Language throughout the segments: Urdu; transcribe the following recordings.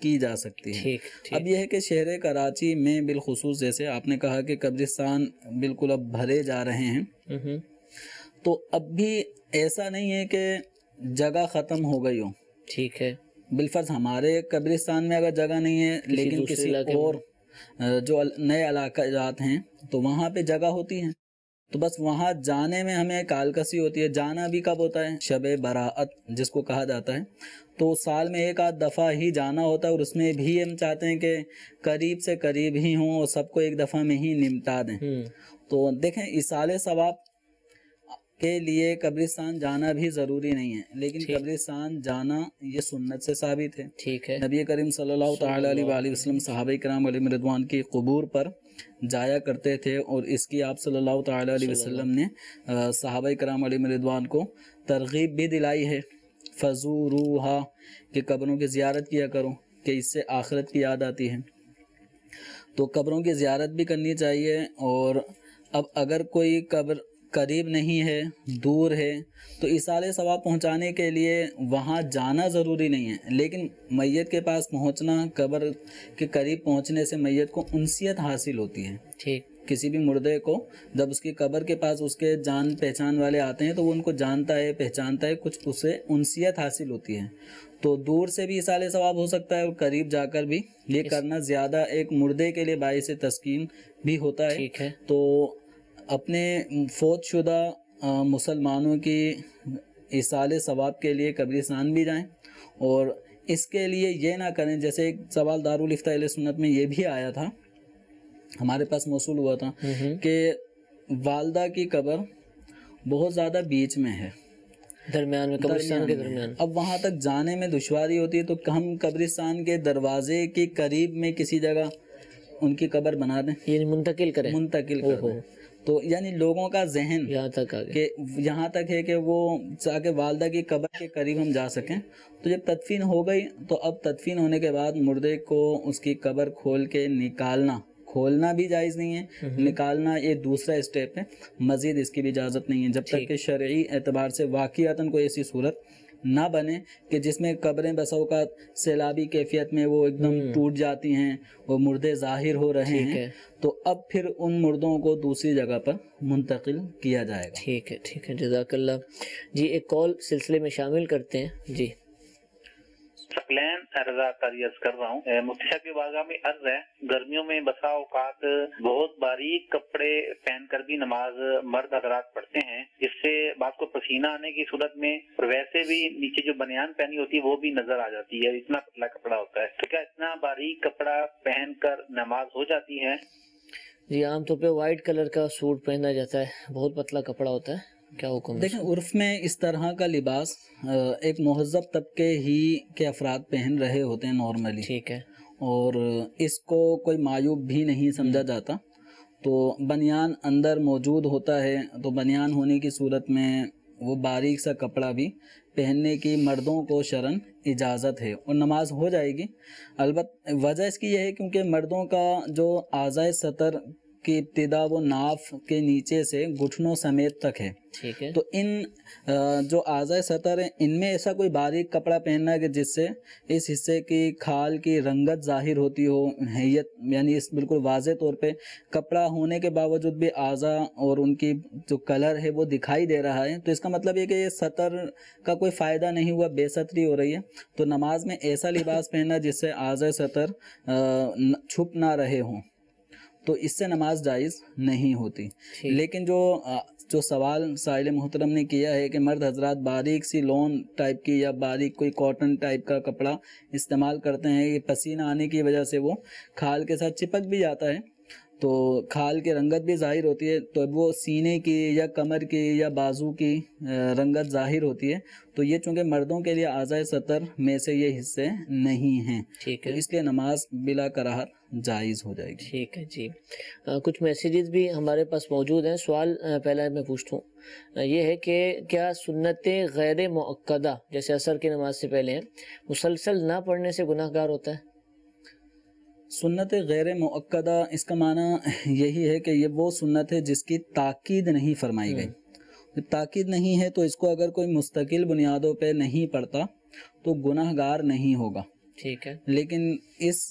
کی جا سکتی ہے۔ ٹھیک اب یہ ہے کہ شہر کراچی میں بالخصوص جیسے آپ نے کہا کہ قبرستان بالکل اب بھرے جا رہے ہیں، تو اب بھی ایسا نہیں ہے کہ جگہ ختم ہو گئی ہو۔ ٹھیک ہے، بالفرض ہمارے قبرستان میں اگر جگہ نہیں ہے لیکن کسی اور جو نئے علاقہ جات ہیں تو وہاں پہ جگہ ہوتی ہے، تو بس وہاں جانے میں ہمیں کالکسی ہوتی ہے۔ جانا بھی کب ہوتا ہے؟ شب براءت جس کو کہا جاتا ہے، تو سال میں ایک آدھ دفعہ ہی جانا ہوتا ہے، اور اس میں بھی ہم چاہتے ہیں کہ قریب سے قریب ہی ہوں اور سب کو ایک دفعہ میں ہی نمٹا دیں۔ تو دیکھیں ایصال ثواب کے لیے قبرستان جانا بھی ضروری نہیں ہے، لیکن قبرستان جانا یہ سنت سے ثابت ہے۔ ٹھیک ہے، نبی کریم صلی اللہ تعالیٰ علیہ وآلہ وسلم صحابہ کرام علیہم رضوان کی قبور پر جایا کرتے تھے، اور اس کی آپ صلی اللہ تعالیٰ علیہ وسلم نے صحابہ کرام علیہم رضوان کو ترغیب بھی دلائی ہے، فزوروہا، کہ قبروں کی زیارت کیا کرو، کہ اس سے آخرت کی یاد آتی ہے۔ تو قبروں کی زیارت بھی کرنی چاہیے، اور اب اگر کوئی قبر قریب نہیں ہے، دور ہے، تو ایصال ثواب پہنچانے کے لیے وہاں جانا ضروری نہیں ہے، لیکن میت کے پاس پہنچنا، قبر کے قریب پہنچنے سے میت کو انسیت حاصل ہوتی ہے۔ ٹھیک، کسی بھی مردے کو جب اس کی قبر کے پاس اس کے جان پہچان والے آتے ہیں تو وہ ان کو جانتا ہے، پہچانتا ہے، کچھ اسے انسیت حاصل ہوتی ہے۔ تو دور سے بھی ایصال ثواب ہو سکتا ہے، اور قریب جا کر بھی یہ کرنا زیادہ ایک مردے کے لیے باعث تسکین بھی ہوتا ہے۔ ٹھیک ہے، تو اپنے فوت شدہ مسلمانوں کی ایصال ثواب کے لیے قبرستان بھی جائیں، اور اس کے لیے یہ نہ کریں، جیسے ایک سوال دارالفتاء اہل سنت میں یہ بھی آیا تھا، ہمارے پاس موصول ہوا تھا، کہ والدہ کی قبر بہت زیادہ بیچ میں ہے، درمیان میں، قبرستان کے درمیان، اب وہاں تک جانے میں دشواری ہوتی ہے، تو ہم قبرستان کے دروازے کے قریب میں کسی جگہ ان کی قبر بنا دیں، یعنی منتقل کریں، منتقل کر دیں۔ تو یعنی لوگوں کا ذہن یہاں تک آگے کہ یہاں تک ہے کہ وہ تاکہ والدہ کی قبر کے قریب ہم جا سکیں۔ تو جب تدفین ہو گئی تو اب تدفین ہونے کے بعد مردے کو اس کی قبر کھول کے نکالنا، کھولنا بھی جائز نہیں ہے، نکالنا یہ دوسرا اسٹیپ ہے، مزید اس کی بھی اجازت نہیں ہے، جب تک کہ شرعی اعتبار سے واقعتاً کوئی ایسی صورت نہ بنے کہ جس میں قبریں بسا اوقات سیلابی کیفیت میں وہ ایک دم ٹوٹ جاتی ہیں، وہ مردے ظاہر ہو رہے ہیں، تو اب پھر ان مردوں کو دوسری جگہ پر منتقل کیا جائے گا۔ ٹھیک ہے، ٹھیک ہے، جزاک اللہ۔ جی ایک کال سلسلے میں شامل کرتے ہیں۔ جی ثقلین رضا قاری عرض کر رہا ہوں، مفتی صاحب کی بارگاہ میں عرض ہے، گرمیوں میں بسا اوقات بہت باریک کپڑے پہن کر بھی نماز مرد حضرات پڑھتے ہیں، جس سے بعض کو پسینہ آنے کی صورت میں، اور ویسے بھی نیچے جو بنیان پہنی ہوتی ہے وہ بھی نظر آ جاتی ہے، اتنا پتلا کپڑا ہوتا ہے، تو کیا اتنا باریک کپڑا پہن کر نماز ہو جاتی ہے؟ جی عام طور پہ وائٹ کلر کا سوٹ پہنا جاتا ہے، بہت پتلا کپڑا ہوتا ہے، کیا حکم ہے؟ دیکھیں عرف میں اس طرح کا لباس ایک مہذب طبقے ہی کے افراد پہن رہے ہوتے ہیں نارملی، ٹھیک ہے، اور اس کو کوئی معیوب بھی نہیں سمجھا جاتا۔ تو بنیان اندر موجود ہوتا ہے، تو بنیان ہونے کی صورت میں وہ باریک سا کپڑا بھی پہننے کی مردوں کو شرعاً اجازت ہے، اور نماز ہو جائے گی۔ البتہ وجہ اس کی یہ ہے کیونکہ مردوں کا جو اعضائے سطر کی ابتدا وہ ناف کے نیچے سے گھٹنوں سمیت تک ہے، ٹھیک ہے، تو ان جو اعضائے سطر ہیں ان میں ایسا کوئی باریک کپڑا پہننا ہے کہ جس سے اس حصے کی کھال کی رنگت ظاہر ہوتی ہو، حیت، یعنی اس بالکل واضح طور پہ کپڑا ہونے کے باوجود بھی اعضاء اور ان کی جو کلر ہے وہ دکھائی دے رہا ہے، تو اس کا مطلب یہ کہ یہ سطر کا کوئی فائدہ نہیں ہوا، بے ستری ہو رہی ہے۔ تو نماز میں ایسا لباس پہننا جس سے اعضاء سطر چھپ نہ رہے ہوں، تو اس سے نماز جائز نہیں ہوتی۔ لیکن جو سوال سائل محترم نے کیا ہے کہ مرد حضرات باریک سی لون ٹائپ کی یا باریک کوئی کاٹن ٹائپ کا کپڑا استعمال کرتے ہیں، یہ پسینہ آنے کی وجہ سے وہ کھال کے ساتھ چپک بھی جاتا ہے، تو کھال کی رنگت بھی ظاہر ہوتی ہے، تو وہ سینے کی یا کمر کی یا بازو کی رنگت ظاہر ہوتی ہے، تو یہ چونکہ مردوں کے لیے اعضائے سطر میں سے یہ حصے نہیں ہیں، ٹھیک تو ہے، اس لیے نماز بلا کراہت جائز ہو جائے گی۔ ٹھیک ہے۔ جی کچھ میسیجز بھی ہمارے پاس موجود ہیں۔ سوال پہلا میں پوچھتا ہوں، یہ ہے کہ کیا سنت غیر مؤکدہ جیسے عصر کی نماز سے پہلے ہیں، مسلسل نہ پڑھنے سے گناہ گار ہوتا ہے؟ سنت غیر مؤکدہ اس کا معنی یہی ہے کہ یہ وہ سنت ہے جس کی تاکید نہیں فرمائی گئی۔ جب تاکید نہیں ہے تو اس کو اگر کوئی مستقل بنیادوں پہ نہیں پڑھتا تو گناہ گار نہیں ہوگا۔ ٹھیک ہے، لیکن اس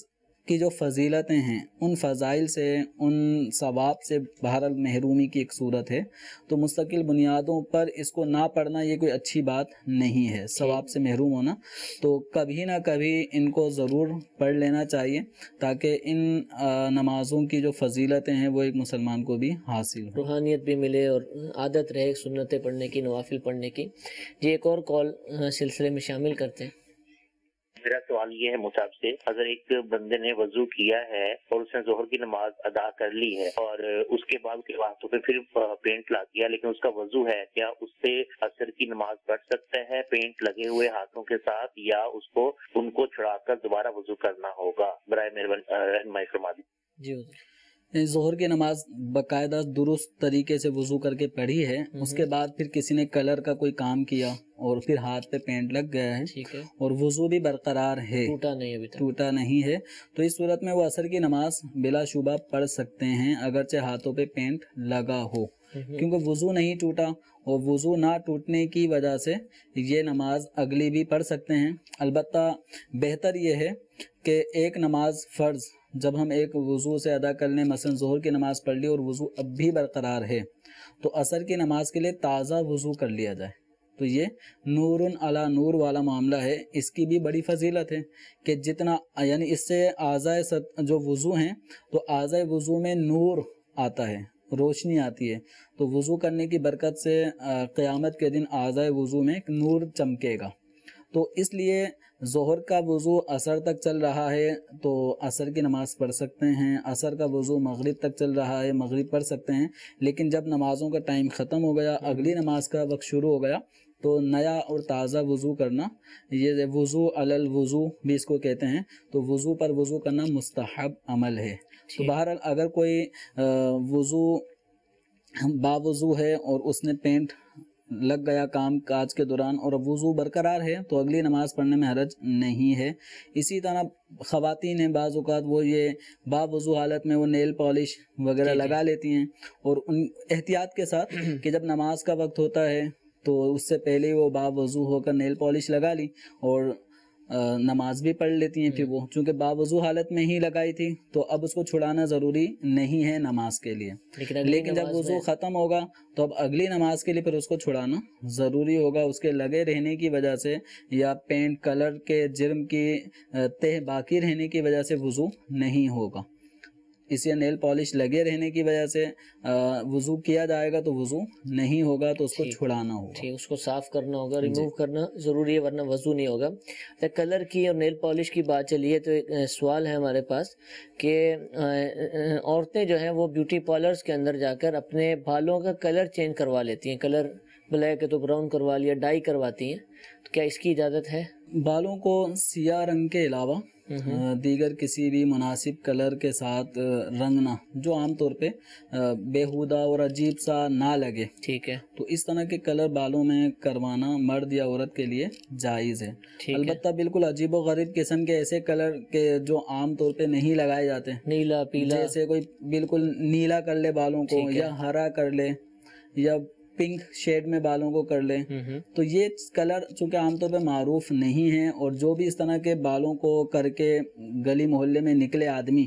کی جو فضیلتیں ہیں ان فضائل سے، ان ثواب سے بہرحال محرومی کی ایک صورت ہے. تو مستقل بنیادوں پر اس کو نہ پڑھنا یہ کوئی اچھی بات نہیں ہے، ثواب سے محروم ہونا. تو کبھی نہ کبھی ان کو ضرور پڑھ لینا چاہیے تاکہ ان نمازوں کی جو فضیلتیں ہیں وہ ایک مسلمان کو بھی حاصل ہو، روحانیت بھی ملے اور عادت رہے سنتیں پڑھنے کی، نوافل پڑھنے کی. جی ایک اور کال سلسلے میں شامل کرتے ہیں. میرا سوال یہ ہے مصعب سے، اگر ایک بندے نے وضو کیا ہے اور اس نے ظہر کی نماز ادا کر لی ہے اور اس کے بعد کے ہاتھوں پہ پھر پینٹ لگ گیا لیکن اس کا وضو ہے، کیا اس سے عصر کی نماز پڑھ سکتا ہے پینٹ لگے ہوئے ہاتھوں کے ساتھ، یا اس کو ان کو چھڑا کر دوبارہ وضو کرنا ہوگا؟ برائے مہربانی رہنمائی فرما دیجیے. جی ظہر کی نماز باقاعدہ درست طریقے سے وضو کر کے پڑھی ہے، اس کے بعد پھر کسی نے کلر کا کوئی کام کیا اور پھر ہاتھ پہ پینٹ لگ گیا ہے ٹھیک ہے، اور وضو بھی برقرار ہے، ٹوٹا نہیں ابھی تک، ٹوٹا نہیں ہے، تو اس صورت میں وہ عصر کی نماز بلا شبہ پڑھ سکتے ہیں اگرچہ ہاتھوں پہ پینٹ لگا ہو، کیونکہ وضو نہیں ٹوٹا، اور وضو نہ ٹوٹنے کی وجہ سے یہ نماز اگلی بھی پڑھ سکتے ہیں. البتہ بہتر یہ ہے کہ ایک نماز فرض جب ہم ایک وضو سے ادا کر لیں، مثلا ظہر کی نماز پڑھ لی اور وضو اب بھی برقرار ہے، تو عصر کی نماز کے لیے تازہ وضو کر لیا جائے. تو یہ نور علی نور والا معاملہ ہے. اس کی بھی بڑی فضیلت ہے کہ جتنا یعنی اس سے اعضائے جو وضو ہیں تو اعضائے وضو میں نور آتا ہے، روشنی آتی ہے، تو وضو کرنے کی برکت سے قیامت کے دن اعضائے وضو میں ایک نور چمکے گا. تو اس لیے ظہر کا وضو عصر تک چل رہا ہے تو عصر کی نماز پڑھ سکتے ہیں، عصر کا وضو مغرب تک چل رہا ہے، مغرب پڑھ سکتے ہیں. لیکن جب نمازوں کا ٹائم ختم ہو گیا، اگلی نماز کا وقت شروع ہو گیا، تو نیا اور تازہ وضو کرنا، یہ وضو علی الوضو بھی اس کو کہتے ہیں، تو وضو پر وضو کرنا مستحب عمل ہے. تو بہرحال اگر کوئی وضو باوضو ہے اور اس نے پینٹ لگ گیا کام کاج کے دوران اور اب وضو برقرار ہے تو اگلی نماز پڑھنے میں حرج نہیں ہے. اسی طرح خواتین ہیں بعض اوقات وہ یہ باوضو حالت میں وہ نیل پالش وغیرہ لگا لیتی ہیں، اور ان احتیاط کے ساتھ کہ جب نماز کا وقت ہوتا ہے تو اس سے پہلے وہ باوضو ہو کر نیل پالش لگا لی اور نماز بھی پڑھ لیتی ہیں. پھر وہ چونکہ باوضو حالت میں ہی لگائی تھی تو اب اس کو چھڑانا ضروری نہیں ہے نماز کے لیے، لیکن جب وضو ختم ہوگا تو اب اگلی نماز کے لیے پھر اس کو چھڑانا ضروری ہوگا. اس کے لگے رہنے کی وجہ سے یا پینٹ کلر کے جرم کی تہ باقی رہنے کی وجہ سے وضو نہیں ہوگا. اس نیل پالش لگے رہنے کی وجہ سے وضو کیا جائے گا تو وضو نہیں ہوگا، تو اس کو چھڑانا ہوگا، ٹھیک، اس کو صاف کرنا ہوگا، ریموو کرنا ضروری ہے ورنہ وضو نہیں ہوگا. کلر کی اور نیل پالش کی بات چلی ہے تو ایک سوال ہے ہمارے پاس کہ عورتیں جو ہیں وہ بیوٹی پارلرز کے اندر جا کر اپنے بالوں کا کلر چینج کروا لیتی ہیں، کلر بلیک ہے تو براؤن کروا لیا، ڈائی کرواتی ہیں، تو کیا اس کی اجازت ہے؟ بالوں کو سیاہ رنگ کے علاوہ دیگر کسی بھی مناسب کلر کے ساتھ رنگنا جو عام طور پہ بےہودہ اور عجیب سا نہ لگے، ٹھیک ہے، تو اس طرح کے کلر بالوں میں کروانا مرد یا عورت کے لیے جائز ہے. البتہ بالکل عجیب و غریب قسم کے ایسے کلر کے جو عام طور پہ نہیں لگائے جاتے، نیلا پیلا، جیسے کوئی بالکل نیلا کر لے بالوں کو یا ہرا کر لے یا پنک شیڈ میں بالوں کو کر لے، تو یہ کلر چونکہ عام طور پہ معروف نہیں ہیں، اور جو بھی اس طرح کے بالوں کو کر کے گلی محلے میں نکلے آدمی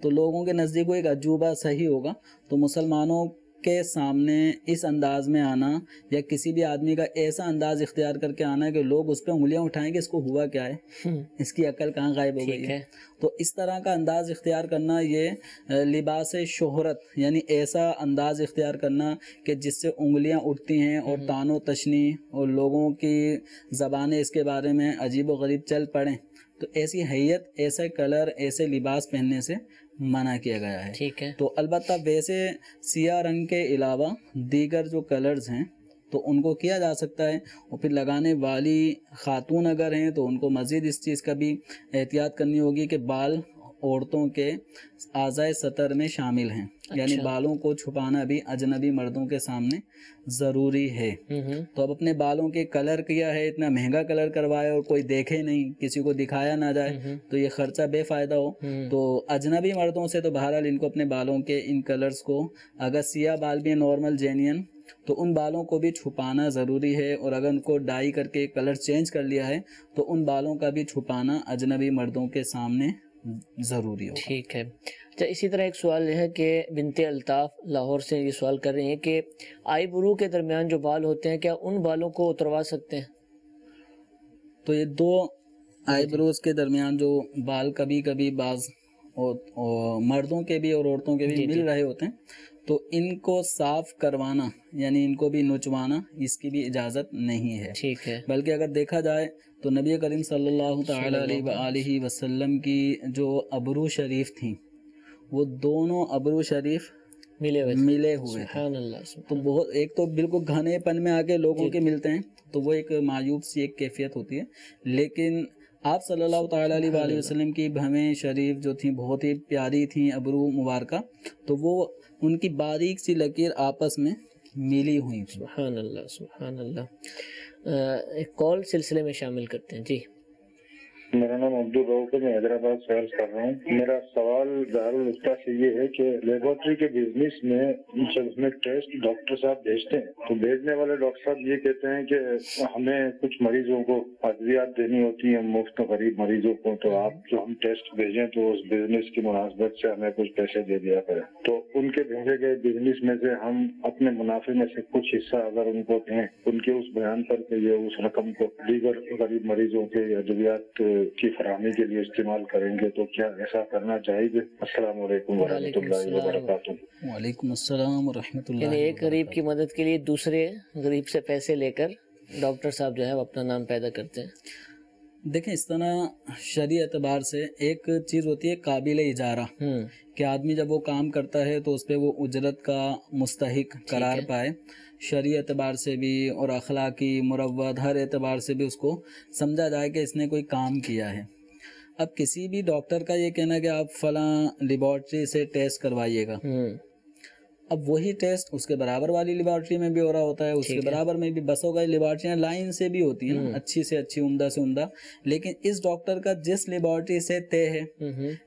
تو لوگوں کے نزدیک وہ ایک عجوبہ صحیح ہوگا. تو مسلمانوں کے سامنے اس انداز میں آنا یا کسی بھی آدمی کا ایسا انداز اختیار کر کے آنا کہ لوگ اس پہ انگلیاں اٹھائیں کہ اس کو ہوا کیا ہے، اس کی عقل کہاں غائب ہو گئی ہے، تو اس طرح کا انداز اختیار کرنا یہ لباس شہرت یعنی ایسا انداز اختیار کرنا کہ جس سے انگلیاں اٹھتی ہیں اور تان و تشنی اور لوگوں کی زبانیں اس کے بارے میں عجیب و غریب چل پڑیں، تو ایسی حیت ایسے کلر ایسے لباس پہننے سے منع کیا گیا ہے. ٹھیک ہے، تو البتہ ویسے سیاہ رنگ کے علاوہ دیگر جو کلرز ہیں تو ان کو کیا جا سکتا ہے، اور پھر لگانے والی خاتون اگر ہیں تو ان کو مزید اس چیز کا بھی احتیاط کرنی ہوگی کہ بال عورتوں کے اعضائے سطر میں شامل ہیں، یعنی بالوں کو چھپانا بھی اجنبی مردوں کے سامنے ضروری ہے. تو اب اپنے بالوں کے کلر کیا ہے، اتنا مہنگا کلر کروائے اور کوئی دیکھے نہیں، کسی کو دکھایا نہ جائے تو یہ خرچہ بے فائدہ ہو. تو اجنبی مردوں سے تو بہرحال ان کو اپنے بالوں کے ان کلرز کو، اگر سیاہ بال بھی نارمل جینین تو ان بالوں کو بھی چھپانا ضروری ہے، اور اگر ان کو ڈائی کر کے کلر چینج کر لیا ہے تو ان بالوں کا بھی چھپانا اجنبی مردوں کے سامنے ضروری ہوگا۔ ٹھیک ہے۔ اچھا، اسی طرح ایک سوال ہے کہ بنت الطاف لاہور سے یہ سوال کر رہی ہیں کہ آئی برو کے درمیان جو بال ہوتے ہیں کیا ان بالوں کو اتروا سکتے ہیں؟ تو یہ دو آئی بروز کے درمیان جو بال کبھی کبھی بعض اور مردوں کے بھی اور عورتوں کے بھی مل رہے ہوتے ہیں، تو ان کو صاف کروانا یعنی ان کو بھی نچوانا اس کی بھی اجازت نہیں ہے۔ ٹھیک ہے۔ بلکہ اگر دیکھا جائے تو نبی کریم صلی اللہ تعالی علیہ وآلہ وسلم کی جو ابرو شریف تھیں وہ دونوں ابرو شریف ملے ہوئے سبحان اللہ۔ تو بہت ایک تو بالکل گھنے پن میں آگے لوگوں کے ملتے ہیں تو وہ ایک معیوب سی ایک کیفیت ہوتی ہے، لیکن آپ صلی اللہ تعالی علیہ وآلہ وسلم کی بھویں شریف جو تھیں بہت ہی پیاری تھیں ابرو مبارکہ، تو وہ ان کی باریک سی لکیر آپس میں ملی ہوئی تھی۔ سبحان اللہ سبحان اللہ۔ ایک کال سلسلے میں شامل کرتے ہیں۔ جی، میرا نام عبدالرؤف ہے، میں حیدرآباد سے عرض کر رہا ہوں۔ میرا سوال دارالفتہ سے یہ ہے کہ لیبورٹری کے بزنس میں جب ہمیں ٹیسٹ ڈاکٹر صاحب بھیجتے ہیں تو بھیجنے والے ڈاکٹر صاحب یہ کہتے ہیں کہ ہمیں کچھ مریضوں کو ادویات دینی ہوتی ہیں مفت غریب مریضوں کو، تو آپ جو ہم ٹیسٹ بھیجیں تو اس بزنس کی مناسبت سے ہمیں کچھ پیسے دے دیا کریں، تو ان کے بھیجے گئے بزنس میں سے ہم اپنے منافع میں سے کچھ حصہ اگر ان کو دیں، ان کے اس بیان پر کہ یہ اس رقم کو دیگر غریب مریضوں کے ادویات کی فراہمی کے لیے استعمال کریں گے، تو کیا ایسا کرنا چاہیے؟ السلام علیکم ورحمۃ اللہ وبرکاتہ۔ وعلیکم السلام ورحمۃ اللہ۔ یعنی ایک غریب کی مدد کے لیے دوسرے غریب سے پیسے لے کر ڈاکٹر صاحب جو ہے وہ اپنا نام پیدا کرتے ہیں۔ دیکھیں، اس طرح شرعی اعتبار سے ایک چیز ہوتی ہے قابل اجارہ، کہ آدمی جب وہ کام کرتا ہے تو اس پہ وہ اجرت کا مستحق قرار پائے، شرعی اعتبار سے بھی اور اخلاقی مروت ہر اعتبار سے بھی اس کو سمجھا جائے کہ اس نے کوئی کام کیا ہے۔ اب کسی بھی ڈاکٹر کا یہ کہنا کہ آپ فلاں لیبارٹری سے ٹیسٹ کروائیے گا، اب وہی ٹیسٹ اس کے برابر والی لیبارٹری میں بھی ہو رہا ہوتا ہے، اس کے برابر میں بھی بس ہوگا، لیبارٹریاں لائن سے بھی ہوتی ہیں، اچھی سے اچھی عمدہ سے عمدہ، لیکن اس ڈاکٹر کا جس لیبارٹری سے طے ہے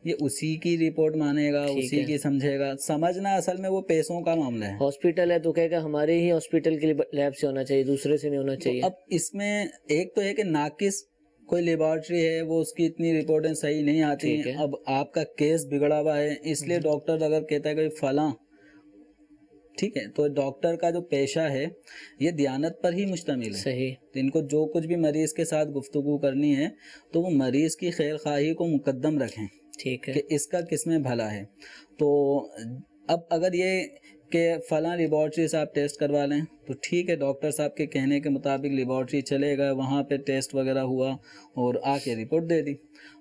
یہ اسی کی رپورٹ مانے گا، اسی کی سمجھے گا۔ سمجھنا اصل میں وہ پیسوں کا معاملہ ہے۔ ہاسپٹل ہے تو کہے گا ہمارے ہی ہاسپٹل کی لیب سے ہونا چاہیے، دوسرے سے نہیں ہونا چاہیے۔ اب اس میں ایک تو ہے کہ ناقص کوئی لیبارٹری ہے وہ اس کی اتنی رپورٹیں صحیح نہیں آتی، اب آپ کا کیس بگڑا ہوا ہے، اس لیے ڈاکٹر اگر کہتا ہے کہ فلاں ٹھیک ہے، تو ڈاکٹر کا جو پیشہ ہے یہ دیانت پر ہی مشتمل ہے۔ صحیح۔ ان کو جو کچھ بھی مریض کے ساتھ گفتگو کرنی ہے تو وہ مریض کی خیر خواہی کو مقدم رکھیں، ٹھیک ہے، کہ اس کا کس میں بھلا ہے۔ تو اب اگر یہ کہ فلاں لیبارٹری سے آپ ٹیسٹ کروا لیں تو ٹھیک ہے، ڈاکٹر صاحب کے کہنے کے مطابق لیبارٹری چلے گئے، وہاں پہ ٹیسٹ وغیرہ ہوا اور آ کے رپورٹ دے دی،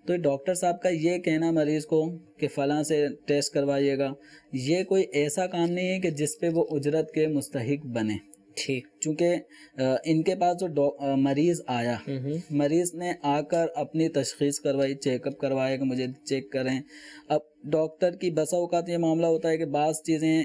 تو ڈاکٹر صاحب کا یہ کہنا مریض کو کہ فلاں سے ٹیسٹ کروائیے گا، یہ کوئی ایسا کام نہیں ہے کہ جس پہ وہ اجرت کے مستحق بنے۔ ٹھیک، چونکہ ان کے پاس جو مریض آیا، مریض نے آ کر اپنی تشخیص کروائی، چیک اپ کروایا کہ مجھے چیک کریں۔ اب ڈاکٹر کی بسا اوقات یہ معاملہ ہوتا ہے کہ بعض چیزیں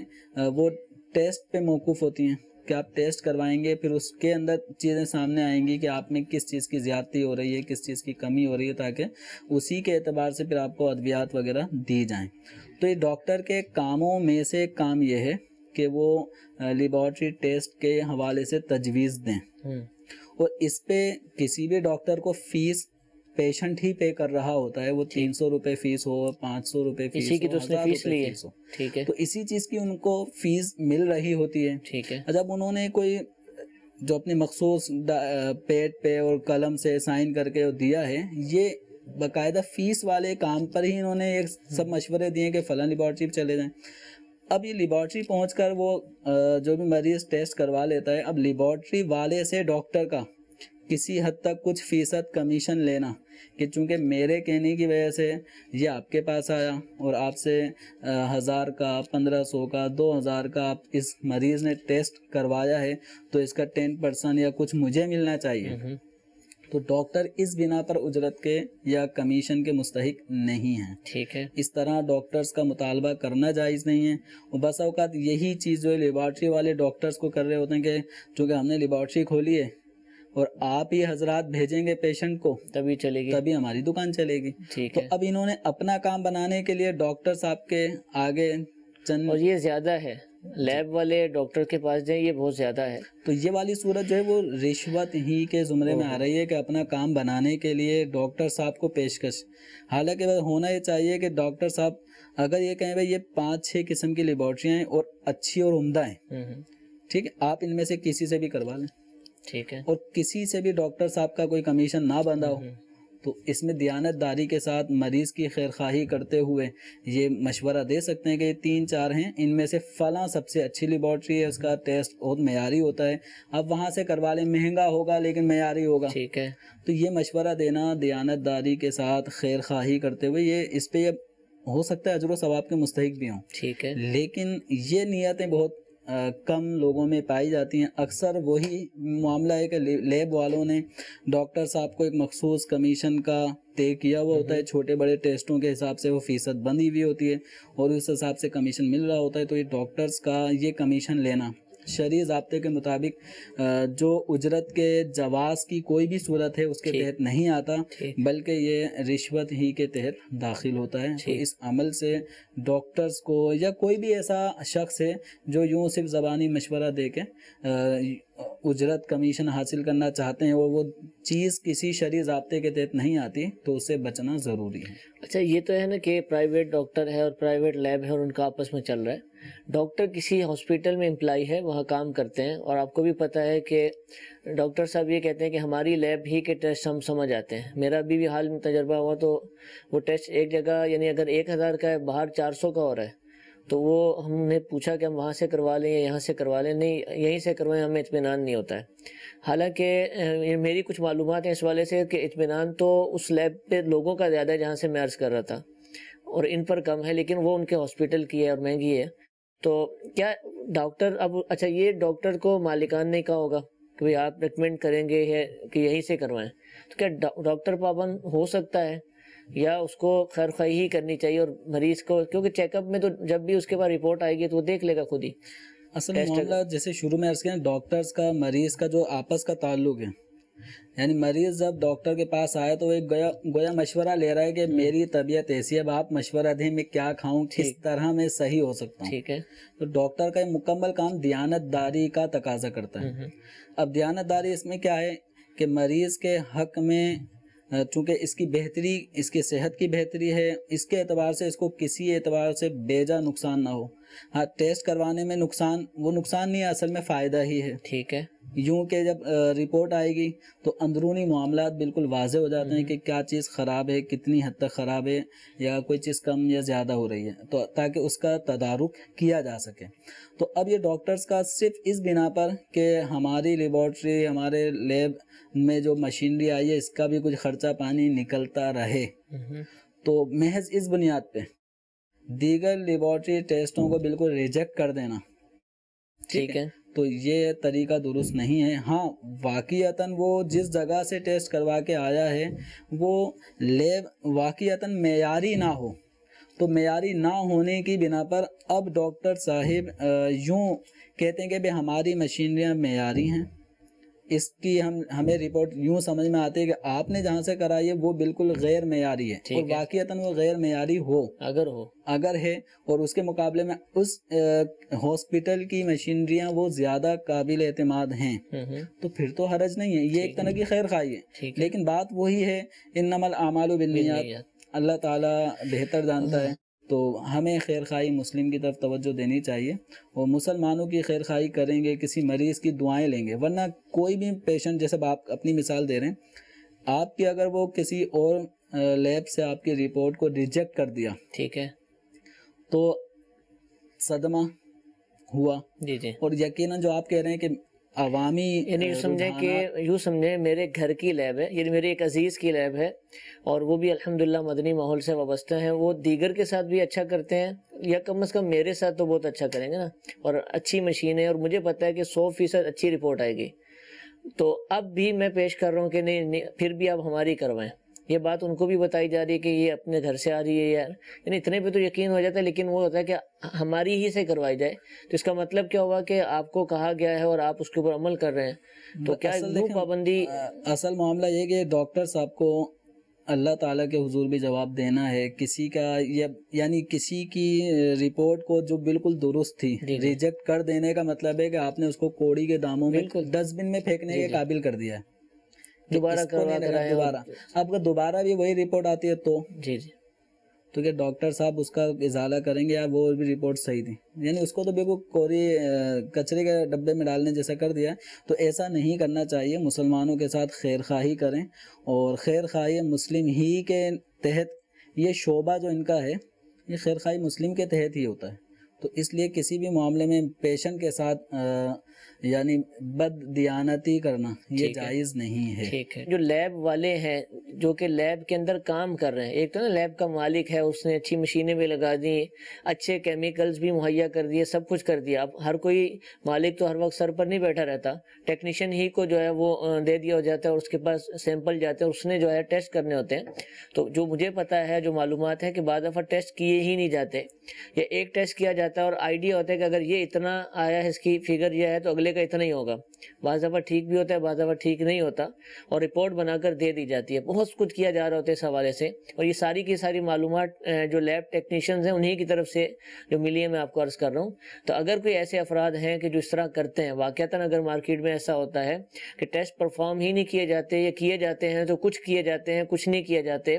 وہ ٹیسٹ پہ موقوف ہوتی ہیں کہ آپ ٹیسٹ کروائیں گے، پھر اس کے اندر چیزیں سامنے آئیں گی کہ آپ میں کس چیز کی زیادتی ہو رہی ہے، کس چیز کی کمی ہو رہی ہے، تاکہ اسی کے اعتبار سے پھر آپ کو ادویات وغیرہ دی جائیں۔ تو یہ ڈاکٹر کے کاموں میں سے ایک کام یہ ہے کہ وہ لیبارٹری ٹیسٹ کے حوالے سے تجویز دیں، اور اس پہ کسی بھی ڈاکٹر کو فیس پیشنٹ ہی پے کر رہا ہوتا ہے، وہ 300 روپے فیس ہو، 500 روپے فیس اسی کی تو اس نے فیس لی ہے، ہو، ٹھیک ہے، تو اسی چیز کی ان کو فیس مل رہی ہوتی ہے۔ ٹھیک ہے، جب انہوں نے کوئی جو اپنی مخصوص پیڈ پہ اور قلم سے سائن کر کے دیا ہے، یہ باقاعدہ فیس والے کام پر ہی انہوں نے ایک سب مشورے دیے کہ فلاں لیبارٹری پہ چلے جائیں۔ اب یہ لیبارٹری پہنچ کر وہ جو بھی مریض ٹیسٹ کروا لیتا ہے، اب لیبارٹری والے سے ڈاکٹر کا کسی حد تک کچھ فیصد کمیشن لینا، کہ چونکہ میرے کہنے کی وجہ سے یہ آپ کے پاس آیا اور آپ سے 1000 کا 1500 کا 2000 کا آپ اس مریض نے ٹیسٹ کروایا ہے، تو اس کا 10% یا کچھ مجھے ملنا چاہیے۔ تو ڈاکٹر اس بنا پر اجرت کے یا کمیشن کے مستحق نہیں ہیں۔ ٹھیک ہے، اس طرح ڈاکٹرز کا مطالبہ کرنا جائز نہیں ہے، اور بس اوقات یہی چیز جو لیبارٹری والے ڈاکٹرز کو کر رہے ہوتے ہیں کہ چونکہ ہم نے لیبارٹری کھولی ہے اور آپ ہی حضرات بھیجیں گے پیشنٹ کو تبھی چلے گی، تبھی ہماری دکان چلے گی۔ ٹھیک تو ہے، اب انہوں نے اپنا کام بنانے کے لیے ڈاکٹر صاحب کے آگے چند اور یہ زیادہ ہے لیب والے ڈاکٹر کے پاس جائیں، یہ بہت زیادہ ہے. تو یہ والی صورت جو ہے وہ رشوت ہی کے زمرے میں آ رہی ہے کہ اپنا کام بنانے کے لیے ڈاکٹر صاحب کو پیشکش. حالانکہ ہونا یہ چاہیے کہ ڈاکٹر صاحب اگر یہ کہیں بھائی یہ 5-6 قسم کی لیبارٹریاں ہیں اور اچھی اور عمدہ ہیں، ٹھیک ہے، آپ ان میں سے کسی سے بھی کروا لیں، ٹھیک ہے، اور کسی سے بھی ڈاکٹر صاحب کا کوئی کمیشن نہ بندھا ہو، تو اس میں دیانت داری کے ساتھ مریض کی خیر خواہی کرتے ہوئے یہ مشورہ دے سکتے ہیں کہ یہ 3-4 ہیں، ان میں سے فلاں سب سے اچھی لیبارٹری ہے، اس کا ٹیسٹ بہت معیاری ہوتا ہے، اب وہاں سے کروا لیں، مہنگا ہوگا لیکن معیاری ہوگا. ٹھیک ہے. تو یہ مشورہ دینا دیانت داری کے ساتھ خیر خواہی کرتے ہوئے، یہ اس پہ یہ ہو سکتا ہے اجر و ثواب کے مستحق بھی ہوں. ٹھیک ہے. لیکن یہ نیتیں بہت کم لوگوں میں پائی جاتی ہیں. اکثر وہی معاملہ ہے کہ لیب والوں نے ڈاکٹر صاحب کو ایک مخصوص کمیشن کا طے کیا ہوا ہوتا ہے، چھوٹے بڑے ٹیسٹوں کے حساب سے وہ فیصد بندی ہوئی ہوتی ہے اور اس حساب سے کمیشن مل رہا ہوتا ہے. تو یہ ڈاکٹرز کا یہ کمیشن لینا شرعی ضابطے کے مطابق جو اجرت کے جواز کی کوئی بھی صورت ہے اس کے تحت نہیں آتا، بلکہ یہ رشوت ہی کے تحت داخل ہوتا ہے. تو اس عمل سے ڈاکٹرز کو یا کوئی بھی ایسا شخص ہے جو یوں صرف زبانی مشورہ دے کے اجرت کمیشن حاصل کرنا چاہتے ہیں اور وہ چیز کسی شرعی ضابطے کے تحت نہیں آتی، تو اس سے بچنا ضروری ہے. اچھا، یہ تو ہے نا کہ پرائیویٹ ڈاکٹر ہے اور پرائیویٹ لیب ہے اور ان کا آپس میں چل رہا ہے. ڈاکٹر کسی ہاسپٹل میں امپلائی ہے، وہاں کام کرتے ہیں، اور آپ کو بھی پتہ ہے کہ ڈاکٹر صاحب یہ کہتے ہیں کہ ہماری لیب ہی کے ٹیسٹ ہم سمجھ آتے ہیں. میرا بھی حال میں تجربہ ہوا، تو وہ ٹیسٹ ایک جگہ یعنی اگر 1000 کا ہے، باہر 400 کا ہو رہا ہے، تو وہ ہم نے پوچھا کہ ہم وہاں سے کروا لیں یا یہاں سے کروا لیں. نہیں، یہیں سے کروائیں، ہمیں اطمینان نہیں ہوتا ہے. حالانکہ میری کچھ معلومات ہیں اس والے سے کہ اطمینان تو اس لیب پہ لوگوں کا زیادہ ہے جہاں سے میں عرض کر رہا تھا، اور ان پر کم ہے، لیکن وہ ان کے ہاسپٹل کی ہے اور مہنگی ہے. تو کیا ڈاکٹر اب اچھا یہ ڈاکٹر کو مالکان نے کہا ہوگا کہ بھئی آپ ریکمینڈ کریں گے کہ یہیں سے کروائیں، تو کیا ڈاکٹر پابند ہو سکتا ہے یا اس کو خیر خواہی ہی کرنی چاہیے اور مریض کو، کیونکہ چیک اپ میں تو جب بھی اس کے بعد رپورٹ آئے گی تو وہ دیکھ لے گا خود ہی. اصل معاملہ جیسے شروع میں عرض کیا، ڈاکٹرز کا مریض کا جو آپس کا تعلق ہے، یعنی مریض جب ڈاکٹر کے پاس آیا تو ایک گویا مشورہ لے رہا ہے کہ میری طبیعت ایسی ہے، اب آپ مشورہ دیں میں کیا کھاؤں، کس طرح میں صحیح ہو سکتا ہوں. ٹھیک ہے. تو ڈاکٹر کا مکمل کام دیانت داری کا تقاضا کرتا ہے. اب دیانت داری اس میں کیا ہے کہ مریض کے حق میں چونکہ اس کی بہتری، اس کی صحت کی بہتری ہے، اس کے اعتبار سے اس کو کسی اعتبار سے بیجا نقصان نہ ہو. ہاں، ٹیسٹ کروانے میں وہ نقصان نہیں ہے، اصل میں فائدہ ہی ہے. ٹھیک ہے. یوں کہ جب رپورٹ آئے گی تو اندرونی معاملات بالکل واضح ہو جاتے ہیں کہ کیا چیز خراب ہے، کتنی حد تک خراب ہے، یا کوئی چیز کم یا زیادہ ہو رہی ہے، تو تاکہ اس کا تدارک کیا جا سکے. تو اب یہ ڈاکٹرز کا صرف اس بنا پر کہ ہماری لیبارٹری، ہمارے لیب میں جو مشینری آئی ہے اس کا بھی کچھ خرچہ پانی نکلتا رہے، تو محض اس بنیاد پہ دیگر لیبارٹری ٹیسٹوں کو بالکل ریجیکٹ کر دینا، ٹھیک ہے، تو یہ طریقہ درست نہیں ہے. ہاں، واقعتاً وہ جس جگہ سے ٹیسٹ کروا کے آیا ہے وہ لیب واقعتاً معیاری نہ ہو، تو معیاری نہ ہونے کی بنا پر اب ڈاکٹر صاحب یوں کہتے ہیں کہ بھئی ہماری مشینریاں معیاری ہیں، اس کی ہمیں رپورٹ یوں سمجھ میں آتی ہے کہ آپ نے جہاں سے کرائی ہے وہ بالکل غیر معیاری ہے، اور واقعتاً وہ غیر معیاری اگر ہے اور اس کے مقابلے میں اس ہاسپٹل کی مشینریاں وہ زیادہ قابل اعتماد ہیں، تو پھر تو حرج نہیں ہے، یہ ایک طرح کی خیر خواہی ہے. لیکن بات وہی ہے، انما الاعمال بالنیات، اللہ تعالیٰ بہتر جانتا ہے. تو ہمیں خیر خواہی مسلم کی طرف توجہ دینی چاہیے، اور مسلمانوں کی خیر خواہی کریں گے، کسی مریض کی دعائیں لیں گے. ورنہ کوئی بھی پیشنٹ، جیسے آپ اپنی مثال دے رہے ہیں، آپ کی اگر وہ کسی اور لیب سے آپ کی رپورٹ کو ریجیکٹ کر دیا، ٹھیک ہے، تو صدمہ ہوا. جی جی. اور یقیناً جو آپ کہہ رہے ہیں کہ عوامی یعنی یوں سمجھیں میرے گھر کی لیب ہے، یعنی میرے ایک عزیز کی لیب ہے، اور وہ بھی الحمدللہ مدنی ماحول سے وابستہ ہیں، وہ دیگر کے ساتھ بھی اچھا کرتے ہیں، یا کم از کم میرے ساتھ تو بہت اچھا کریں گے نا، اور اچھی مشین ہے، اور مجھے پتہ ہے کہ 100% اچھی رپورٹ آئے گی. تو اب بھی میں پیش کر رہا ہوں کہ نہیں پھر بھی آپ ہماری کروائیں. یہ بات ان کو بھی بتائی جا رہی ہے کہ یہ اپنے گھر سے آ رہی ہے یار، یعنی اتنے پہ تو یقین ہو جاتا ہے، لیکن وہ ہوتا ہے کہ ہماری ہی سے کروائی جائے. تو اس کا مطلب کیا ہوا کہ آپ کو کہا گیا ہے اور آپ اس کے اوپر عمل کر رہے ہیں، تو کیا پابندی؟ اصل معاملہ یہ کہ ڈاکٹر صاحب کو اللہ تعالیٰ کے حضور بھی جواب دینا ہے. کسی کا یعنی کسی کی رپورٹ کو جو بالکل درست تھی ریجیکٹ کر دینے کا مطلب ہے کہ آپ نے اس کو کوڑی کے داموں میں ڈسٹ بن میں پھینکنے کے قابل کر دیا ہے. دوبارہ اب اگر دوبارہ بھی وہی رپورٹ آتی ہے تو تو کہ ڈاکٹر صاحب اس کا ازالہ کریں گے یا وہ بھی رپورٹ صحیح تھی, یعنی اس کو تو بالکل کوری کچرے کے ڈبے میں ڈالنے جیسا کر دیا. تو ایسا نہیں کرنا چاہیے. مسلمانوں کے ساتھ خیر خواہی کریں, اور خیر خواہی مسلم ہی کے تحت, یہ شعبہ جو ان کا ہے یہ خیر خواہی مسلم کے تحت ہی ہوتا ہے. تو اس لیے کسی بھی معاملے میں پیشنٹ کے ساتھ یعنی بد دیانتی کرنا یہ جائز نہیں ہے. ٹھیک ہے. جو لیب والے ہیں جو کہ لیب کے اندر کام کر رہے ہیں, ایک تو نا لیب کا مالک ہے, اس نے اچھی مشینیں بھی لگا دی, اچھے کیمیکلز بھی مہیا کر دیے, سب کچھ کر دیا. اب ہر کوئی مالک تو ہر وقت سر پر نہیں بیٹھا رہتا, ٹیکنیشین ہی کو جو ہے وہ دے دیا ہو جاتا ہے اور اس کے پاس سیمپل جاتے ہیں, اس نے جو ہے ٹیسٹ کرنے ہوتے ہیں. تو جو مجھے پتا ہے, جو معلومات ہے کہ بعض دفعہ ٹیسٹ کیے ہی نہیں جاتے, یا ایک ٹیسٹ کیا جاتا ہے اور آئیڈیا ہوتا ہے کہ اگر یہ اتنا آیا ہے, اس کی فگر یہ ہے, تو اگلے کا اتنا ہی ہوگا. بعض دفعہ ٹھیک بھی ہوتا ہے, بعض دفعہ ٹھیک نہیں ہوتا, اور رپورٹ بنا کر دے دی جاتی ہے. بہت کچھ کیا جا رہا ہوتا ہے اس حوالے سے, اور یہ ساری کی ساری معلومات جو لیب ٹیکنیشینز ہیں انہی کی طرف سے جو ملی ہے, میں آپ کو عرض کر رہا ہوں. تو اگر کوئی ایسے افراد ہیں کہ جو اس طرح کرتے ہیں, واقعتاً اگر مارکیٹ میں ایسا ہوتا ہے کہ ٹیسٹ پرفارم ہی نہیں کیے جاتے, یا کیے جاتے ہیں تو کچھ کیے جاتے ہیں, کچھ نہیں کیے جاتے,